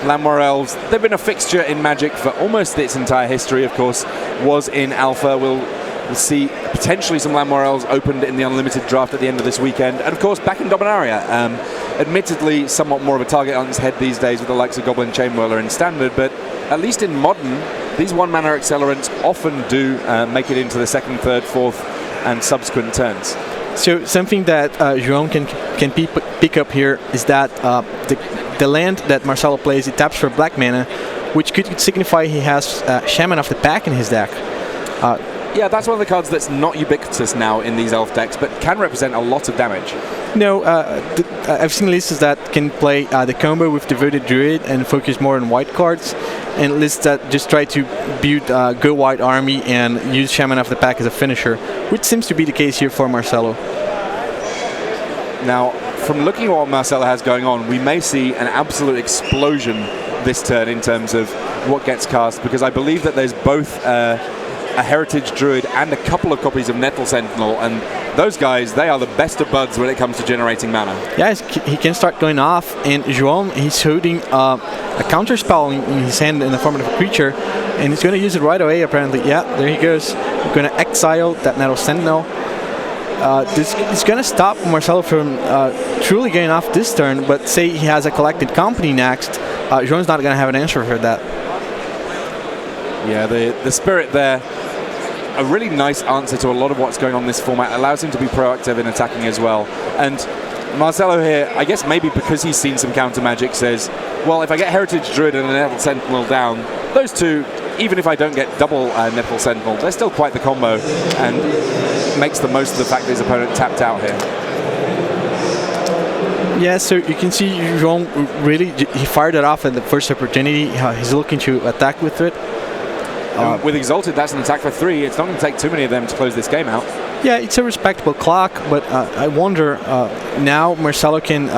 Speaker 1: Llanowar Elves, they've been a fixture in Magic for almost its entire history, of course, was in Alpha. We'll see potentially some Llanowar Elves opened in the Unlimited draft at the end of this weekend. And of course, back in Dominaria. Admittedly, somewhat more of a target on its head these days with the likes of Goblin Chainwhirler in Standard, but at least in Modern, these one-mana accelerants often do make it into the second, third, fourth, and subsequent turns.
Speaker 2: So something that João can pick up here is that the land that Marcelo plays, it taps for black mana, which could signify he has Shaman of the Pack in his deck.
Speaker 1: Yeah, that's one of the cards that's not ubiquitous now in these Elf decks, but can represent a lot of damage.
Speaker 2: No, I've seen lists that can play the combo with Devoted Druid and focus more on white cards, and lists that just try to build a go white army and use Shaman of the Pack as a finisher, which seems to be the case here for Marcelo.
Speaker 1: Now, from looking at what Marcelo has going on, we may see an absolute explosion this turn in terms of what gets cast, because I believe that there's both a Heritage Druid and a couple of copies of Nettle Sentinel, and those guys, they are the best of buds when it comes to generating mana.
Speaker 2: Yes, he can start going off, and João, he's holding a counter spell in his hand in the form of a creature, and he's going to use it right away apparently. Yeah, there he goes. We're going to exile that Nettle Sentinel. This is going to stop Marcelo from truly getting off this turn, but say he has a Collected Company next, João's not going to have an answer for that.
Speaker 1: Yeah, the spirit there, a really nice answer to a lot of what's going on in this format, allows him to be proactive in attacking as well. And Marcelo here, I guess maybe because he's seen some counter magic, says, well, if I get Heritage Druid and a Nettle Sentinel down, those two, even if I don't get double Nettle Sentinel, they're still quite the combo, and makes the most of the fact that his opponent tapped out here.
Speaker 2: Yeah, so you can see João really, he fired it off at the first opportunity. He's looking to attack with it.
Speaker 1: With Exalted, that's an attack for 3. It's not going to take too many of them to close this game out.
Speaker 2: Yeah, it's a respectable clock, but I wonder now Marcelo can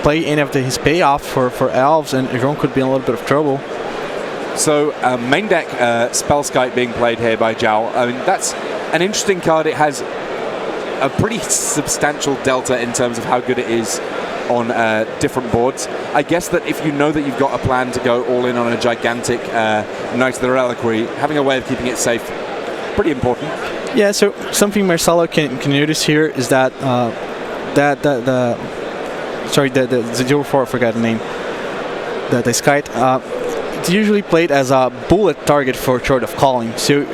Speaker 2: play any of his payoff for elves, and João could be in a little bit of trouble.
Speaker 1: So main deck Spellskite being played here by Zhao. I mean, that's an interesting card. It has a pretty substantial delta in terms of how good it is on different boards. I guess that if you know that you've got a plan to go all in on a gigantic Knight of the Reliquary, having a way of keeping it safe, pretty important.
Speaker 2: Yeah, so something Marcelo can notice here is that the 04, I forgot the name, the Skite, it's usually played as a bullet target for Short of Calling. So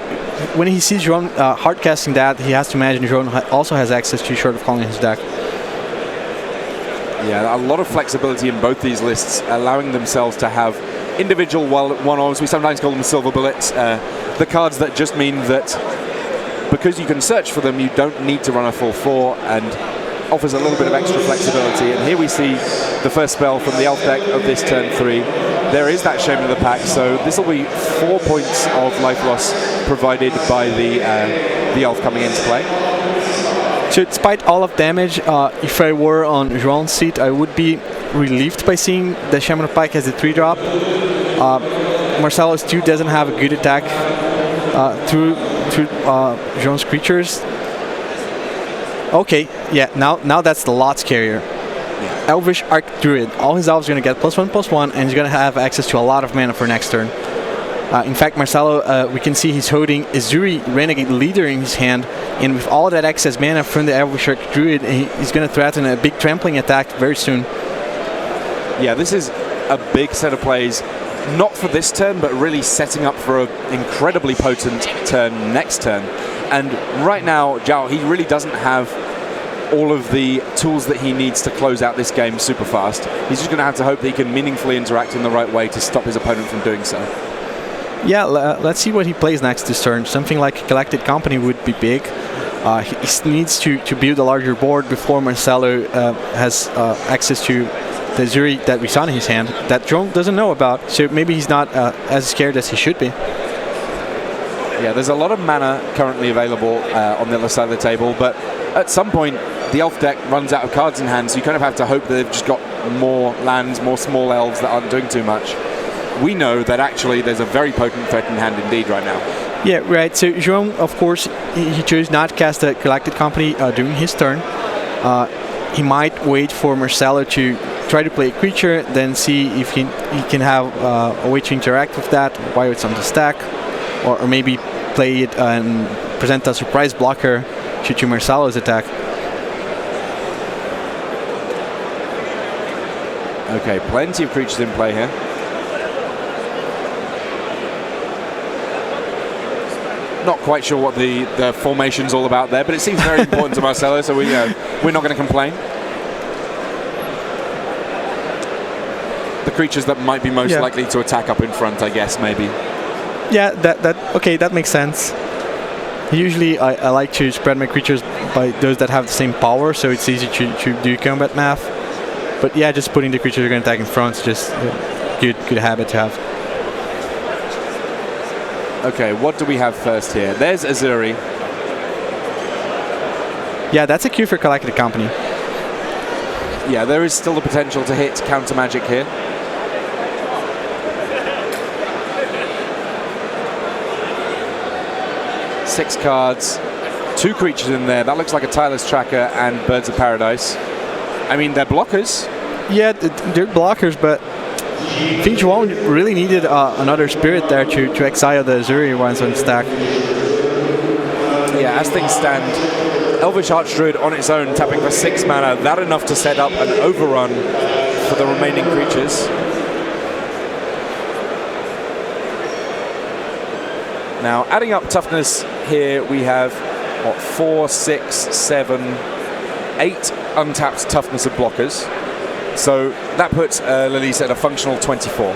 Speaker 2: when he sees João hardcasting that, he has to imagine João also has access to Short of Calling in his deck.
Speaker 1: Yeah, a lot of flexibility in both these lists, allowing themselves to have individual one-offs. We sometimes call them silver bullets. The cards that just mean that because you can search for them, you don't need to run a full 4, and offers a little bit of extra flexibility. And here we see the first spell from the elf deck of this turn 3. There is that Shaman of the Pack, so this will be 4 points of life loss provided by the elf coming into play.
Speaker 2: So despite all of damage, if I were on João's seat, I would be relieved by seeing the Shaman of the Pack as a 3-drop. Marcelo still doesn't have a good attack through João's creatures. Okay, yeah, now that's the lot scarier. Yeah. Elvish Archdruid. All his elves are going to get +1/+1, and he's going to have access to a lot of mana for next turn. In fact, Marcelo, we can see he's holding Ezuri Renegade Leader in his hand, and with all that excess mana from the Elvish Archdruid, he's going to threaten a big trampling attack very soon. Yeah,
Speaker 1: this is a big set of plays, not for this turn, but really setting up for an incredibly potent turn next turn. And right now, Zhao, he really doesn't have all of the tools that he needs to close out this game super fast. He's just going to have to hope that he can meaningfully interact in the right way to stop his opponent from doing so.
Speaker 2: Yeah, let's see what he plays next this turn. Something like a Collected Company would be big. He needs to build a larger board before Marcelo has access to the Zuri that we saw in his hand that João doesn't know about, so maybe he's not as scared as he should be.
Speaker 1: Yeah, there's a lot of mana currently available on the other side of the table, but at some point the elf deck runs out of cards in hand, so you kind of have to hope that they've just got more lands, more small elves that aren't doing too much. We know that actually there's a very potent threat in hand indeed right now.
Speaker 2: Yeah, right. So João, of course, he chose not to cast a Collected Company during his turn. He might wait for Marcelo to try to play a creature, then see if he can have a way to interact with that while it's on the stack, or maybe play it and present a surprise blocker to Marcelo's attack.
Speaker 1: Okay, plenty of creatures in play here. Not quite sure what the formation's all about there, but it seems very important to Marcelo, so we're not going to complain. The creatures that might be most likely to attack up in front, I guess, maybe.
Speaker 2: Yeah, that makes sense. Usually I like to spread my creatures by those that have the same power, so it's easy to do combat math. But yeah, just putting the creatures you're going to attack in front is just a good habit to have.
Speaker 1: Okay, what do we have first here? There's Ezuri.
Speaker 2: Yeah, that's a cue for Collected Company.
Speaker 1: Yeah, there is still the potential to hit counter magic here. Six cards, 2 creatures in there. That looks like a Tireless Tracker and Birds of Paradise. I mean, they're blockers.
Speaker 2: Yeah, they're blockers, but I think João really needed another spirit there to exile the Ezuri once on stack.
Speaker 1: Yeah, as things stand, Elvish Archdruid on its own, tapping for 6 mana, that enough to set up an overrun for the remaining creatures. Now, adding up toughness here, we have, 4, 6, 7, 8 untapped toughness of blockers. So that puts Lilise at a functional 24.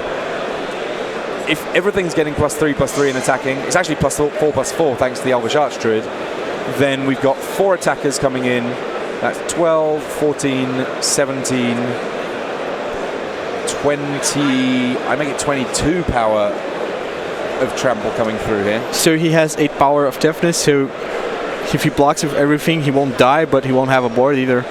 Speaker 1: If everything's getting +3/+3 in attacking, it's actually +4/+4 thanks to the Elvish Archdruid, then we've got 4 attackers coming in That's 12, 14, 17, 20. I make it 22 power of trample coming through here.
Speaker 2: So he has 8 power of toughness, so if he blocks with everything, he won't die, but he won't have a board either.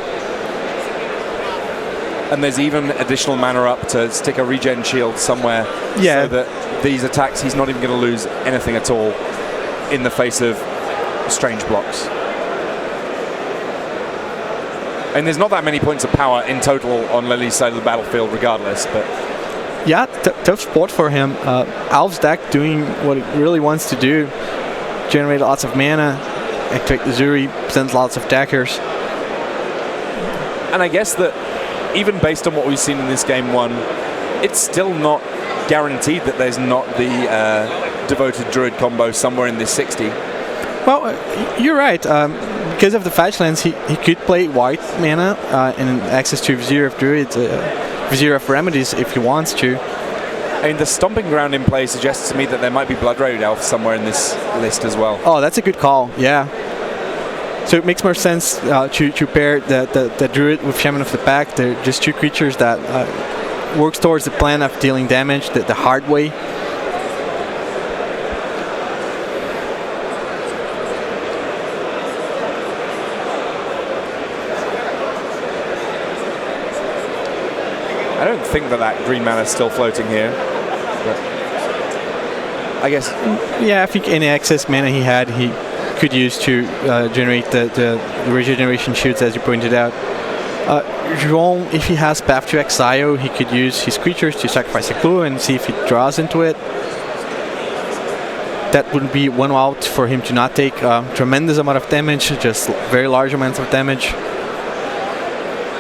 Speaker 1: And there's even additional mana up to stick a regen shield somewhere, so that these attacks, he's not even going to lose anything at all in the face of strange blocks. And there's not that many points of power in total on Lily's side of the battlefield regardless, but
Speaker 2: yeah, tough spot for him. Alf's deck doing what it really wants to do, generate lots of mana, activate the Zuri, sends lots of attackers.
Speaker 1: And I guess that even based on what we've seen in this game 1, it's still not guaranteed that there's not the Devoted Druid combo somewhere in this 60.
Speaker 2: Well, you're right. Because of the fetch lands, he could play white mana and access to Vizier of Druid, Vizier of Remedies if he wants to.
Speaker 1: I mean, the Stomping Ground in play suggests to me that there might be Blood Raid Elf somewhere in this list as well.
Speaker 2: Oh, that's a good call, yeah. So it makes more sense to pair the Druid with Shaman of the Pack. They're just 2 creatures that works towards the plan of dealing damage the hard way.
Speaker 1: I don't think that green mana is still floating here. But I guess.
Speaker 2: Yeah, I think any excess mana he had, he could use to generate the regeneration shoots, as you pointed out. João, if he has Path to Exile, he could use his creatures to sacrifice a clue and see if he draws into it. That would be one out for him to not take tremendous amount of damage, just very large amounts of damage.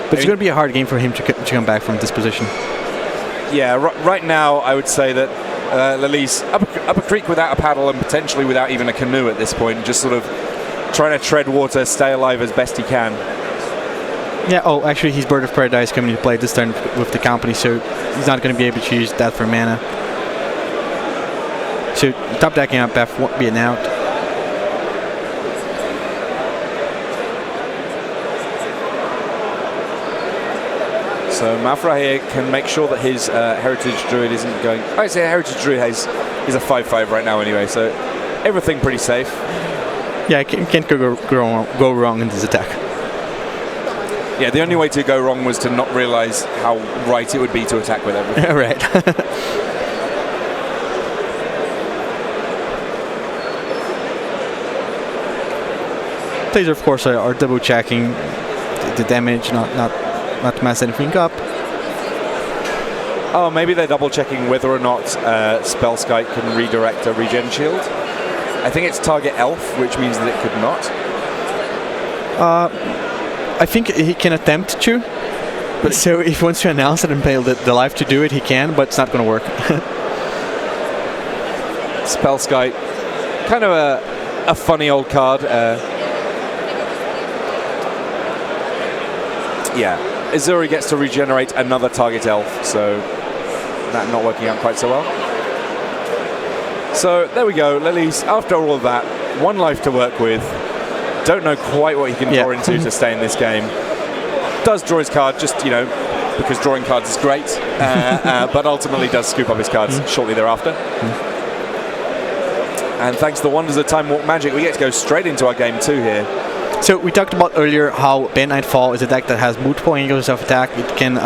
Speaker 2: But it's going to be a hard game for him to come back from this position.
Speaker 1: Yeah, right now I would say that Lily's up a creek without a paddle and potentially without even a canoe at this point, just sort of trying to tread water, stay alive as best he can.
Speaker 2: Yeah, oh, actually his Bird of Paradise coming to play this turn with the company, so he's not going to be able to use that for mana. So top decking up F won't be an out.
Speaker 1: So Mafra here can make sure that his Heritage Druid isn't going. I'd say Heritage Druid is a 5/5 right now anyway, so everything pretty safe.
Speaker 2: Yeah, can't go wrong in this attack.
Speaker 1: Yeah, the only way to go wrong was to not realize how right it would be to attack with everything.
Speaker 2: Right. These, of course, are double checking the damage, not to mess anything up.
Speaker 1: Oh, maybe they're double checking whether or not Spellskite can redirect a regen shield. I think it's target elf, which means that it could not.
Speaker 2: I think he can attempt to, but so if he wants to announce it and pay the life to do it, he can, but it's not going to work.
Speaker 1: Spellskite, kind of a funny old card. Yeah, Azuri gets to regenerate another target elf, so that not working out quite so well. So there we go, Lily's, after all of that, 1 life to work with. Don't know quite what he can draw into to stay in this game. Does draw his card, just, you know, because drawing cards is great, but ultimately does scoop up his cards shortly thereafter. And thanks to the wonders of Time Warp Magic, we get to go straight into our game 2 here.
Speaker 2: So we talked about earlier how Band Nightfall is a deck that has multiple angles of attack. It can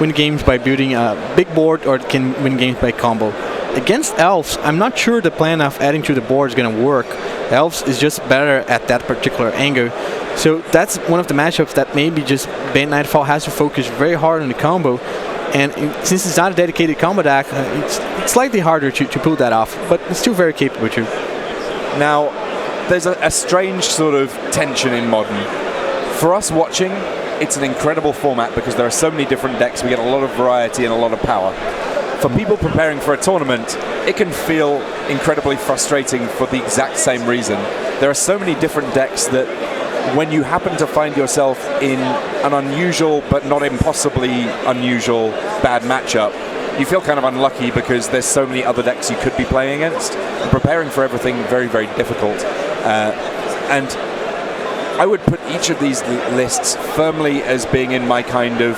Speaker 2: win games by building a big board, or it can win games by combo. Against Elves, I'm not sure the plan of adding to the board is going to work. Elves is just better at that particular angle. So that's one of the matchups that maybe just Band Nightfall has to focus very hard on the combo. And since it's not a dedicated combo deck, it's slightly harder to pull that off, but it's still very capable too.
Speaker 1: Now, there's a strange sort of tension in Modern. For us watching, it's an incredible format because there are so many different decks. We get a lot of variety and a lot of power. For people preparing for a tournament, it can feel incredibly frustrating for the exact same reason. There are so many different decks that when you happen to find yourself in an unusual but not impossibly unusual bad matchup, you feel kind of unlucky because there's so many other decks you could be playing against. And preparing for everything very, very difficult. And I would put each of these lists firmly as being in my kind of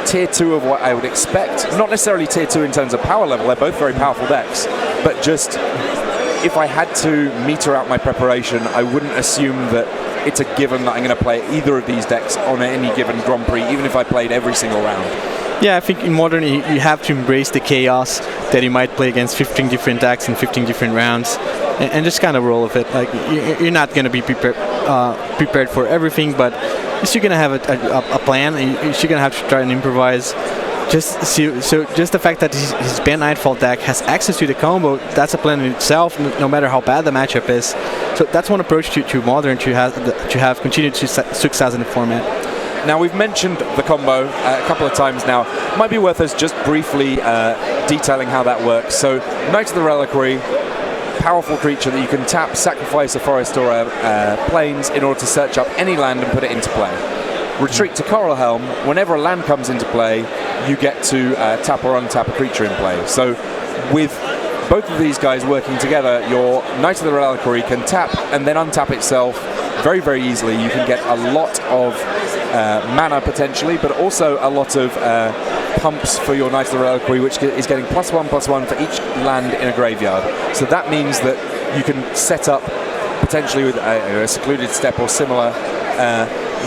Speaker 1: tier 2 of what I would expect. Not necessarily tier 2 in terms of power level, they're both very powerful decks, but just if I had to meter out my preparation, I wouldn't assume that it's a given that I'm going to play either of these decks on any given Grand Prix, even if I played every single round.
Speaker 2: Yeah, I think in Modern you have to embrace the chaos that you might play against 15 different decks in 15 different rounds, and just kind of roll with it. Like you're not going to be prepared for everything, but you're still going to have a plan, and you're still going to have to try and improvise. Just the fact that his banned Nightfall deck has access to the combo, that's a plan in itself, no matter how bad the matchup is. So that's one approach to Modern to have continued success in the format.
Speaker 1: Now, we've mentioned the combo a couple of times now. It might be worth us just briefly detailing how that works. So, Knight of the Reliquary, powerful creature that you can tap, sacrifice a forest or a plains in order to search up any land and put it into play. Retreat to Coral Helm. Whenever a land comes into play, you get to tap or untap a creature in play. So, with both of these guys working together, your Knight of the Reliquary can tap and then untap itself very, very easily. You can get a lot of mana potentially, but also a lot of pumps for your Knight of the Reliquary, which is getting +1/+1 for each land in a graveyard. So that means that you can set up potentially with a secluded step or similar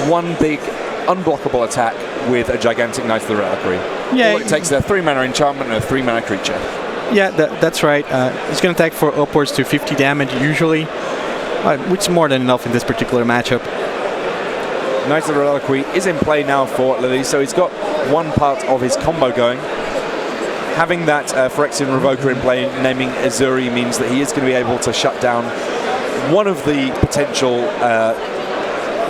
Speaker 1: one big unblockable attack with a gigantic Knight of the Reliquary. Yeah, all it takes is a 3-mana enchantment and a 3-mana creature.
Speaker 2: Yeah, that's right. It's going to attack for upwards to 50 damage usually, which is more than enough in this particular matchup.
Speaker 1: Knight of the Reliquary is in play now for Lily, so he's got one part of his combo going. Having that Phyrexian Revoker in play, naming Azuri, means that he is going to be able to shut down one of the potential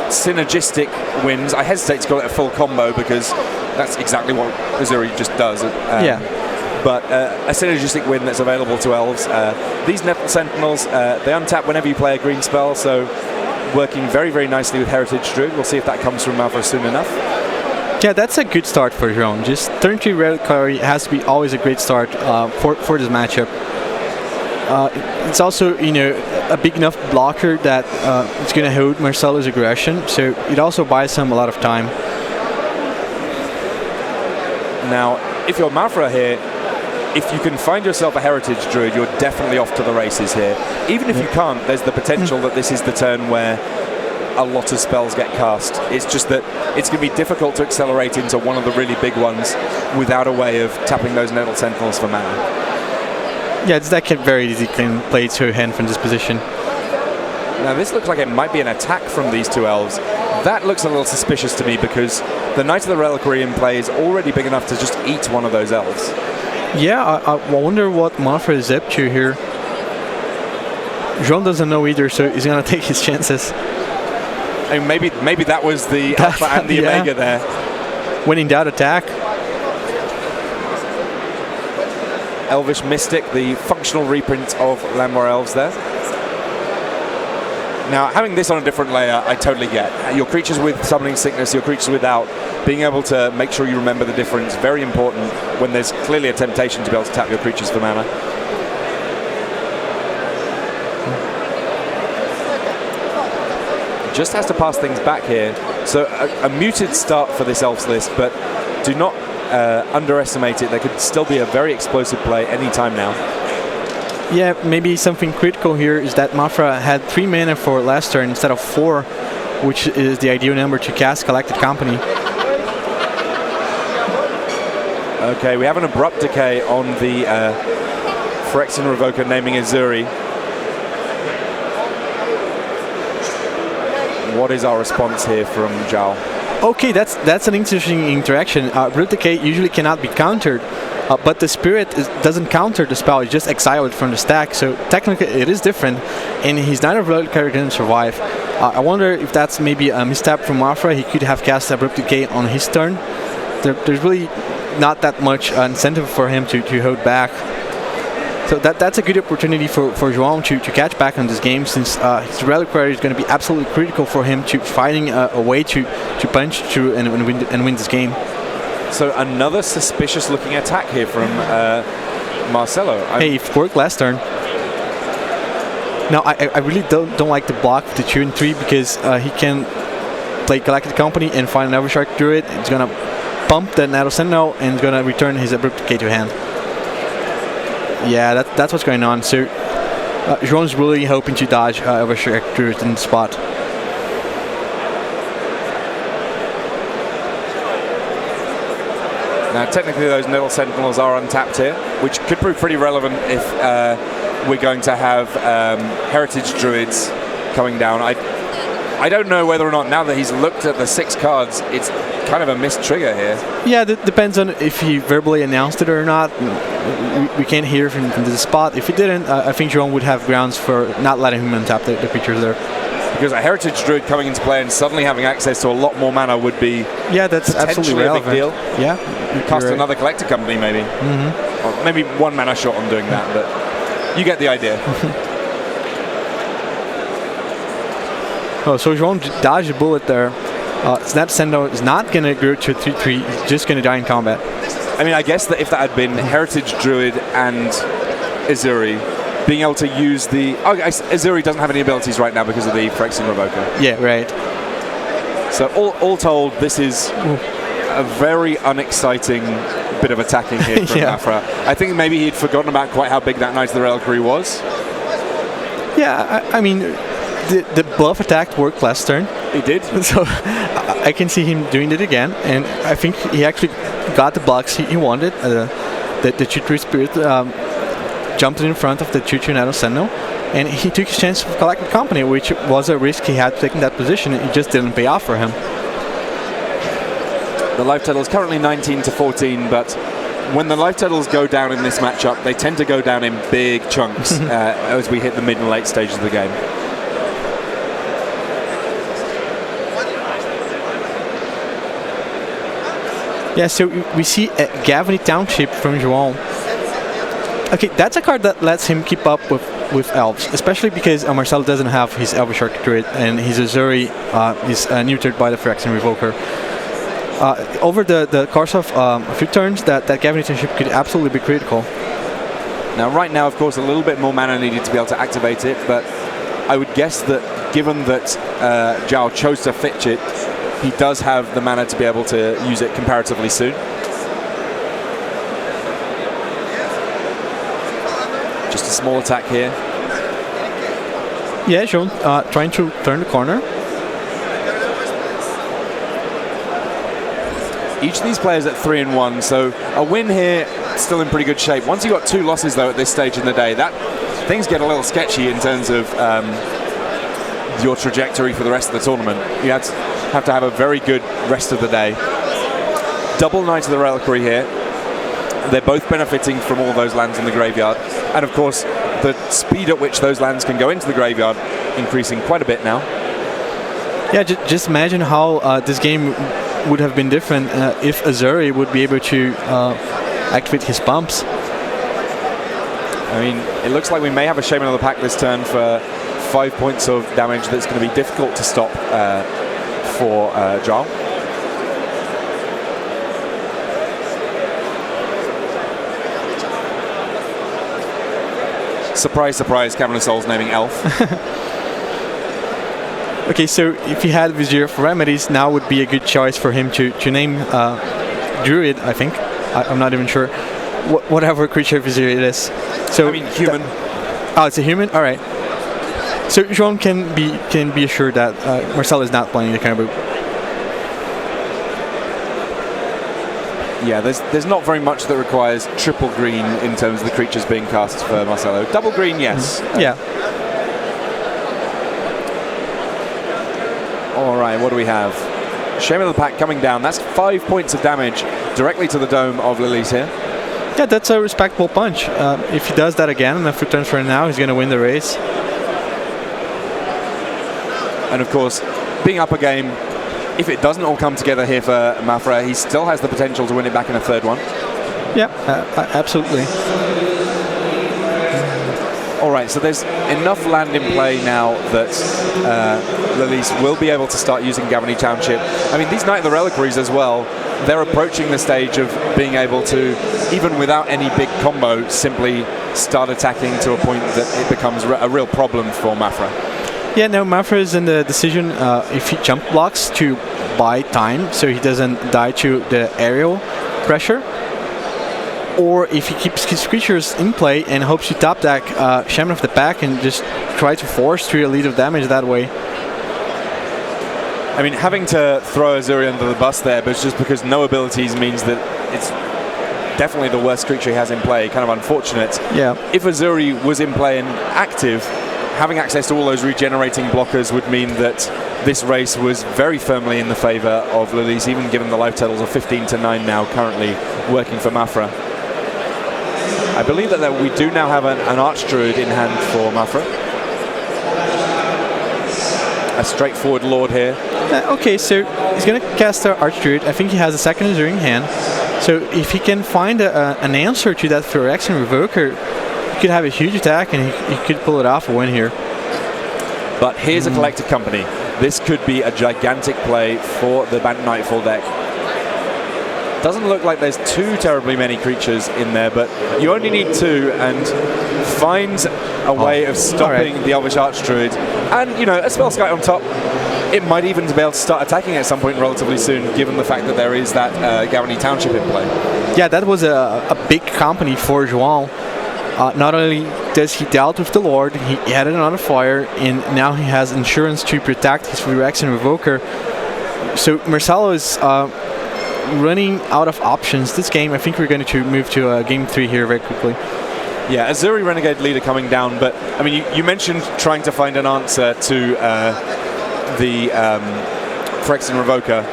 Speaker 1: synergistic wins. I hesitate to call it a full combo because that's exactly what Azuri just does. But a synergistic win that's available to elves. These Nettle Sentinels, they untap whenever you play a green spell, so working very, very nicely with Heritage Druid. We'll see if that comes from Malphur soon enough.
Speaker 2: Yeah, that's a good start for Jerome. Just turn 3 Reliquary has to be always a great start for this matchup. It's also, a big enough blocker that it's going to hold Marcelo's aggression, so it also buys him a lot of time.
Speaker 1: Now, if you're Malphur here, if you can find yourself a Heritage Druid, you're definitely off to the races here. Even if you can't, there's the potential that this is the turn where a lot of spells get cast. It's just that it's going to be difficult to accelerate into one of the really big ones without a way of tapping those Nettle Sentinels for mana.
Speaker 2: Yeah, this deck can very easily play to a hand from this position.
Speaker 1: Now this looks like it might be an attack from these two elves. That looks a little suspicious to me because the Knight of the Reliquary in play is already big enough to just eat one of those elves.
Speaker 2: Yeah, I wonder what Malphur is up to here. Jean doesn't know either, so he's going to take his chances.
Speaker 1: And maybe that was the alpha and the omega there.
Speaker 2: When in doubt, attack.
Speaker 1: Elvish Mystic, the functional reprint of Landmore Elves there. Now, having this on a different layer, I totally get. Your creatures with Summoning Sickness, your creatures without, being able to make sure you remember the difference, very important when there's clearly a temptation to be able to tap your creatures for mana. Just has to pass things back here. So a muted start for this Elves list, but do not underestimate it. There could still be a very explosive play any time now.
Speaker 2: Yeah, maybe something critical here is that Malphur had 3 mana for last turn instead of 4, which is the ideal number to cast Collected Company.
Speaker 1: Okay, we have an Abrupt Decay on the Phyrexian Revoker naming Azuri. What is our response here from Zhao?
Speaker 2: Okay, that's an interesting interaction. Abrupt Decay usually cannot be countered, but the Spirit doesn't counter the spell, it's just exiled from the stack, so technically it is different, and his Knight of Reliquary didn't survive. I wonder if that's maybe a misstep from Malphur. He could have cast Abrupt Decay on his turn. There's really not that much incentive for him to hold back. So that's a good opportunity for João to catch back on this game, since his Reliquary is going to be absolutely critical for him to finding a way to punch through and win this game.
Speaker 1: So another suspicious looking attack here from Marcelo.
Speaker 2: Hey, it worked last turn. No, I really don't like the block with the 2 and 3 because he can play Galactic Company and find an Evershark Druid. It's gonna pump the Natto Sentinel and it's gonna return his Abrupt Decay to hand. Yeah, that's what's going on. So João's really hoping to dodge Evershark Druid in the spot.
Speaker 1: Now, technically, those Nettle Sentinels are untapped here, which could prove pretty relevant if we're going to have Heritage Druids coming down. I don't know whether or not, now that he's looked at the 6 cards, it's kind of a missed trigger here.
Speaker 2: Yeah, that depends on if he verbally announced it or not. We can't hear from the spot. If he didn't, I think João would have grounds for not letting him untap the creatures there.
Speaker 1: Because a Heritage Druid coming into play and suddenly having access to a lot more mana would be
Speaker 2: that's absolutely
Speaker 1: a big deal.
Speaker 2: Yeah,
Speaker 1: Cast another Collector Company maybe. Or maybe 1 mana short on doing that, but you get the idea.
Speaker 2: Oh, so João dodged a bullet there. Snap Sendo is not going to go to a 3/3. He's just going to die in combat.
Speaker 1: I mean, I guess that if that had been Heritage Druid and Azuri, being able to use the... Oh, Azuri doesn't have any abilities right now because of the Phyrexian Revoker.
Speaker 2: Yeah, right.
Speaker 1: So all told, this is a very unexciting bit of attacking here from Mafra. I think maybe he'd forgotten about quite how big that Knight of the Reliquary was.
Speaker 2: Yeah, I mean, the buff attack worked last turn.
Speaker 1: He did.
Speaker 2: So I can see him doing it again, and I think he actually got the blocks he wanted. The 2/3 Spirit jumped in front of the 2/2 Natto Sentinel, and he took his chance with Galactic Company, which was a risk he had to take in that position. It just didn't pay off for him.
Speaker 1: The life total is currently 19-14, but when the life totals go down in this matchup, they tend to go down in big chunks as we hit the mid and late stages of the game.
Speaker 2: Yeah, so we see a Gavany Township from João. Okay, that's a card that lets him keep up with elves, especially because Marcelo doesn't have his Evershark Druid and his Azuri is neutered by the Phyrexian Revoker. Over the course of a few turns, that Gavany Township could absolutely be critical.
Speaker 1: Now, right now, of course, a little bit more mana needed to be able to activate it, but I would guess that given that Zhao chose to fetch it, he does have the mana to be able to use it comparatively soon. Just a small attack here.
Speaker 2: Yeah, João trying to turn the corner.
Speaker 1: Each of these players at 3-1, so a win here, still in pretty good shape. Once you've got 2 losses, though, at this stage in the day, things get a little sketchy in terms of your trajectory for the rest of the tournament. You have to have a very good rest of the day. Double Knight of the Reliquary here. They're both benefiting from all those lands in the graveyard. And of course, the speed at which those lands can go into the graveyard increasing quite a bit now.
Speaker 2: Yeah, just imagine how this game would have been different if Azuri would be able to activate his pumps.
Speaker 1: I mean, it looks like we may have a Shaman of the Pack this turn for 5 points of damage that's going to be difficult to stop for Zhao. Surprise, surprise, Cavern of Souls naming Elf.
Speaker 2: Okay, so if he had Vizier of Remedies, now would be a good choice for him to name Druid, I think. I'm not even sure. Whatever creature Vizier it is. So
Speaker 1: I mean, human.
Speaker 2: Oh, it's a human? Alright. So João can be assured that Marcelo is not playing the Caribou.
Speaker 1: Yeah, there's not very much that requires triple green in terms of the creatures being cast for Marcelo. Double green, yes.
Speaker 2: Yeah.
Speaker 1: All right, what do we have? Shaman of the Pack coming down. That's 5 points of damage directly to the dome of Lilies here.
Speaker 2: Yeah, that's a respectable punch. If he does that again and a few turns from now, he's going to win the race.
Speaker 1: And of course, being up a game, if it doesn't all come together here for Mafra, he still has the potential to win it back in a third one.
Speaker 2: Yeah, absolutely.
Speaker 1: All right, so there's enough land in play now that Lilies will be able to start using Gavany Township. I mean, these Knight of the Reliquaries as well, they're approaching the stage of being able to, even without any big combo, simply start attacking to a point that it becomes a real problem for Mafra.
Speaker 2: Yeah, no, Mafra is in the decision if he jump blocks to buy time so he doesn't die to the aerial pressure, or if he keeps his creatures in play and hopes to top deck Shaman of the Pack and just try to force 3 elite of damage that way.
Speaker 1: I mean, having to throw Azuri under the bus there, but it's just because no abilities means that it's definitely the worst creature he has in play. Kind of unfortunate.
Speaker 2: Yeah.
Speaker 1: If Azuri was in play and active, having access to all those regenerating blockers would mean that this race was very firmly in the favor of Lilies, even given the life totals of 15-9 now currently working for Mafra. I believe that we do now have an Archdruid in hand for Mafra. A straightforward Lord here.
Speaker 2: Okay, so he's going to cast our Archdruid. I think he has a second Azuri in hand. So if he can find an answer to that Phyrexian Revoker, he could have a huge attack and he could pull it off a win here.
Speaker 1: But here's a Collected Company. This could be a gigantic play for the Bant Nightfall deck. Doesn't look like there's too terribly many creatures in there, but you only need 2 and find a way of stopping the Elvish Archdruid. And, you know, a Spellskite on top, it might even be able to start attacking at some point relatively soon, given the fact that there is that Gavany Township in play.
Speaker 2: Yeah, that was a big company for João. Not only does he dealt with the Lord, he added another fire, and now he has insurance to protect his Phyrexian Revoker. So Marcelo is running out of options this game. I think we're going to move to game 3 here very quickly.
Speaker 1: Yeah, Azuri Renegade leader coming down, but I mean, you mentioned trying to find an answer to the Phyrexian Revoker.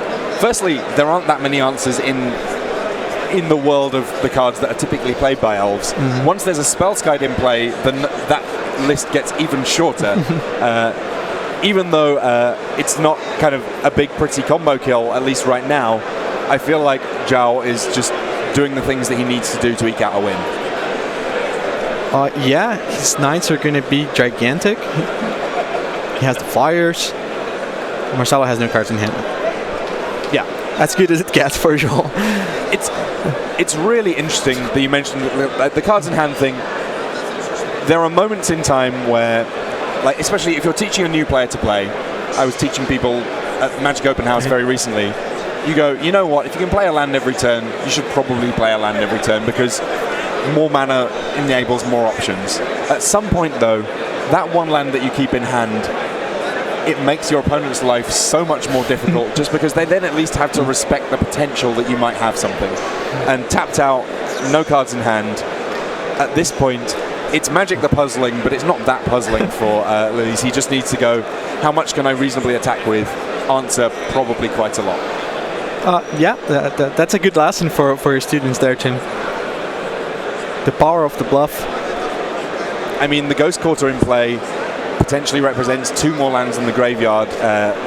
Speaker 1: Firstly, there aren't that many answers in the world of the cards that are typically played by elves. Once there's a Spellskite in play, then that list gets even shorter. Even though it's not kind of a big pretty combo kill, at least right now, I feel like Zhao is just doing the things that he needs to do to eke out a win.
Speaker 2: Yeah, his knights are going to be gigantic. He has the flyers. Marcelo has no cards in hand.
Speaker 1: Yeah.
Speaker 2: As good as it gets for Joel.
Speaker 1: It's really interesting that you mentioned the cards in hand thing. There are moments in time where, like, especially if you're teaching a new player to play, I was teaching people at Magic Open House very recently, you go, you know what, if you can play a land every turn, you should probably play a land every turn, because more mana enables more options. At some point, though, that one land that you keep in hand, it makes your opponent's life so much more difficult, just because they then at least have to respect the potential that you might have something. And tapped out, no cards in hand. At this point, it's Magic the puzzling, but it's not that puzzling for Lilies. He just needs to go, how much can I reasonably attack with? Answer, probably quite a lot.
Speaker 2: Yeah, that's a good lesson for your students there, Tim. The power of the bluff.
Speaker 1: I mean, the Ghost Quarter in play potentially represents 2 more lands in the graveyard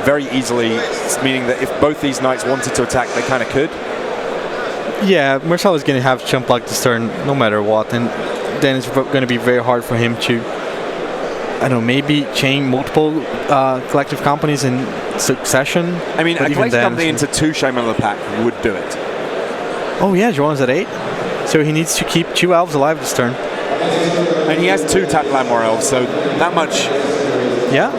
Speaker 1: very easily, meaning that if both these knights wanted to attack, they kind of could.
Speaker 2: Yeah, Marcelo's going to have jump block this turn no matter what, and then it's going to be very hard for him to, I don't know, maybe chain multiple collective companies in succession.
Speaker 1: I mean, a collective company into 2 Shaman of the Pack would do it.
Speaker 2: Oh yeah, Joan's at 8. So he needs to keep 2 elves alive this turn.
Speaker 1: And he has 2 tapped Landmore elves, so that much.
Speaker 2: Yeah.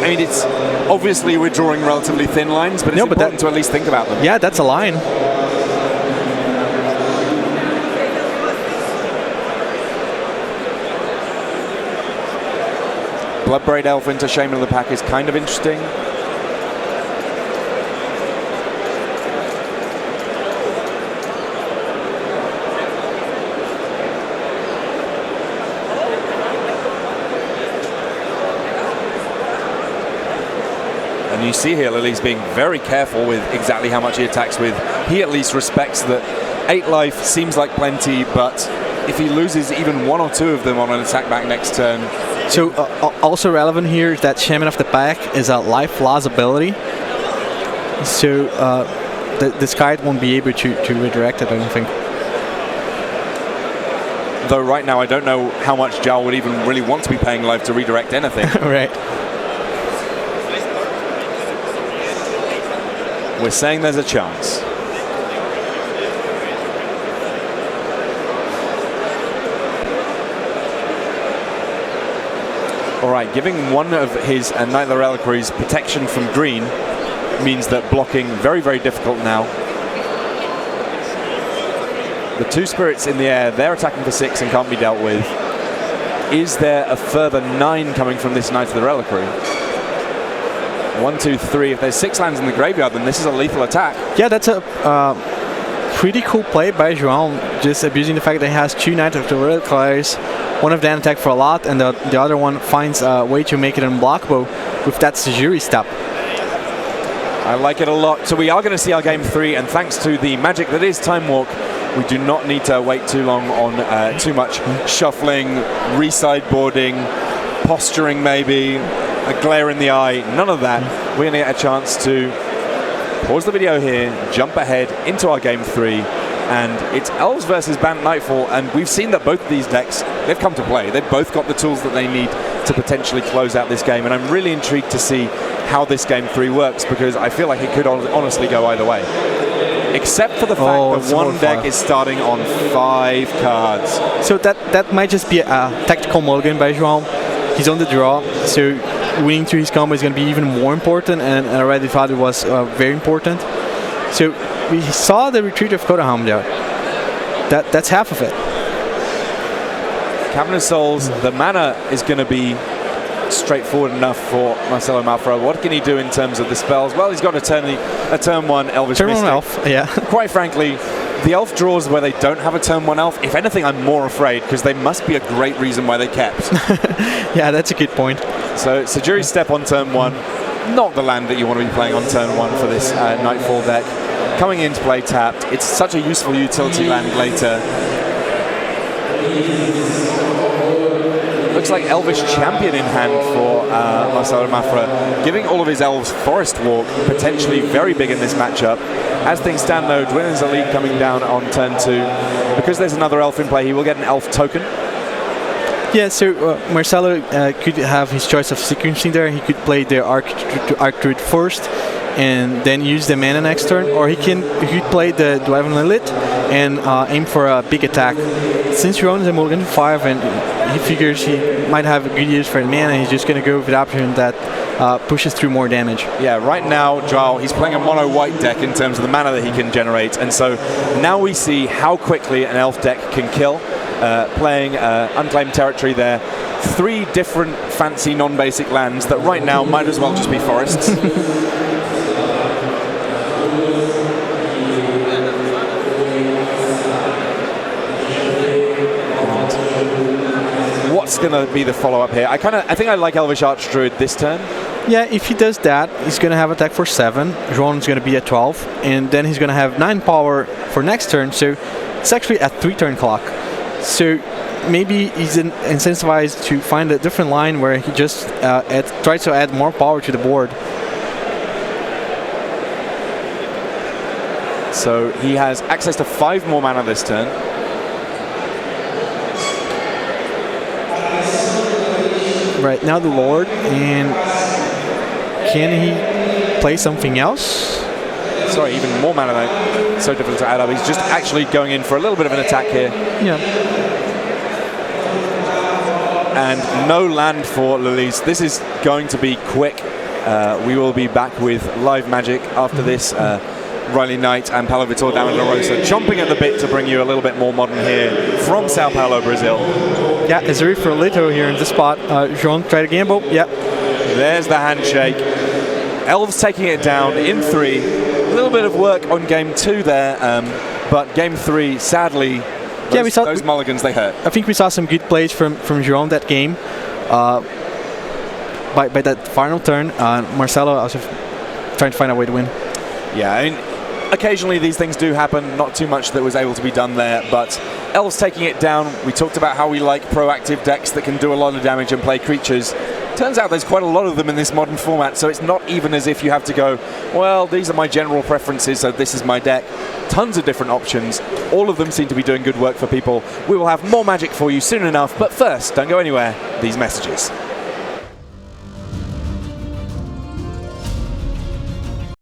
Speaker 1: I mean, it's obviously we're drawing relatively thin lines, but it's important to at least think about them.
Speaker 2: Yeah, that's a line.
Speaker 1: Bloodbraid Elf into Shaman of the Pack is kind of interesting. And you see here Lily's being very careful with exactly how much he attacks with. He at least respects that 8 life seems like plenty, but if he loses even 1 or 2 of them on an attack back next turn.
Speaker 2: So also relevant here is that Shaman of the Pack is a life loss ability. So this card won't be able to redirect it, I don't think.
Speaker 1: Though right now I don't know how much Zhao would even really want to be paying life to redirect anything.
Speaker 2: Right.
Speaker 1: We're saying there's a chance. All right, giving one of his Knight of the Reliquaries protection from green means that blocking very, very difficult now. The 2 spirits in the air, they're attacking for 6 and can't be dealt with. Is there a further 9 coming from this Knight of the Reliquary? 1, 2, 3. If there's 6 lands in the graveyard, then this is a lethal attack.
Speaker 2: Yeah, that's a pretty cool play by João, just abusing the fact that he has 2 Knights of the Reliquaries. One of them attack for a lot, and the other one finds a way to make it unblockable with that Sejuri step.
Speaker 1: I like it a lot. So we are going to see our game 3, and thanks to the magic that is Time Walk, we do not need to wait too long on too much shuffling, resideboarding, posturing maybe, a glare in the eye, none of that. We're going to get a chance to pause the video here, jump ahead into our game 3, and it's Elves versus Bant Nightfall, and we've seen that both of these decks, they've come to play. They've both got the tools that they need to potentially close out this game, and I'm really intrigued to see how this game 3 works, because I feel like it could honestly go either way. Except for the fact that one deck is starting on 5 cards.
Speaker 2: So that might just be a tactical mulligan by João. He's on the draw, so winning through his combo is going to be even more important, and I already thought it was very important. So we saw the retreat of Kodahelm there. That's half of it.
Speaker 1: Cavern of Souls, the mana is going to be straightforward enough for Marcelo Malfra. What can he do in terms of the spells? Well, he's got a turn 1 Elvish
Speaker 2: Turn 1
Speaker 1: Mystic.
Speaker 2: elf, yeah.
Speaker 1: Quite frankly, the elf draws where they don't have a turn 1 elf, if anything, I'm more afraid, because they must be a great reason why they kept.
Speaker 2: Yeah, that's a good point.
Speaker 1: So Sejuri's Step on turn 1, not the land that you want to be playing on turn 1 for this Nightfall deck. Coming into play tapped. It's such a useful utility land later. Looks like Elvish Champion in hand for Marcelo Mafra, giving all of his elves Forest Walk, potentially very big in this matchup. As things stand though, Dwinn's a lead coming down on turn 2. Because there's another elf in play, he will get an elf token.
Speaker 2: Yeah, so Marcelo could have his choice of sequencing there. He could play the Arc Druid first and then use the mana next turn, or he could play the Dwarven Lilith and aim for a big attack. Since João is a mulligan 5 and he figures he might have a good use for the mana, he's just going to go with the option that pushes through more damage.
Speaker 1: Yeah, right now, João, he's playing a mono-white deck in terms of the mana that he can generate, and so now we see how quickly an elf deck can kill. Playing unclaimed territory there. 3 different fancy non-basic lands that right now might as well just be forests. What's going to be the follow-up here? I think I like Elvish Archdruid this turn.
Speaker 2: Yeah, if he does that, he's going to have attack for 7. João's going to be at 12, and then he's going to have 9 power for next turn, so it's actually a 3-turn clock. So maybe he's incentivized to find a different line where he just tries to add more power to the board.
Speaker 1: So he has access to 5 more mana this turn.
Speaker 2: Right now the Lord, and can he play something else?
Speaker 1: Sorry, even more mana though. So difficult to add up. He's just actually going in for a little bit of an attack here.
Speaker 2: Yeah.
Speaker 1: And no land for Lilies. This is going to be quick. We will be back with live magic after this. Riley Knight and Paulo Vitor down in La Rosa, chomping at the bit to bring you a little bit more modern here from Sao Paulo, Brazil.
Speaker 2: Yeah, Azuri for Lito here in the spot. João try to gamble. Yeah.
Speaker 1: There's the handshake. Elves taking it down in 3. A little bit of work on game 2 there, but game 3, sadly, those mulligans, they hurt.
Speaker 2: I think we saw some good plays from João that game. By that final turn, Marcelo also trying to find a way to win.
Speaker 1: Yeah, I mean, occasionally these things do happen. Not too much that was able to be done there, but Elves taking it down. We talked about how we like proactive decks that can do a lot of damage and play creatures. Turns out there's quite a lot of them in this modern format, so it's not even as if you have to go, well, these are my general preferences, so this is my deck. Tons of different options. All of them seem to be doing good work for people. We will have more magic for you soon enough, but first, don't go anywhere. These messages.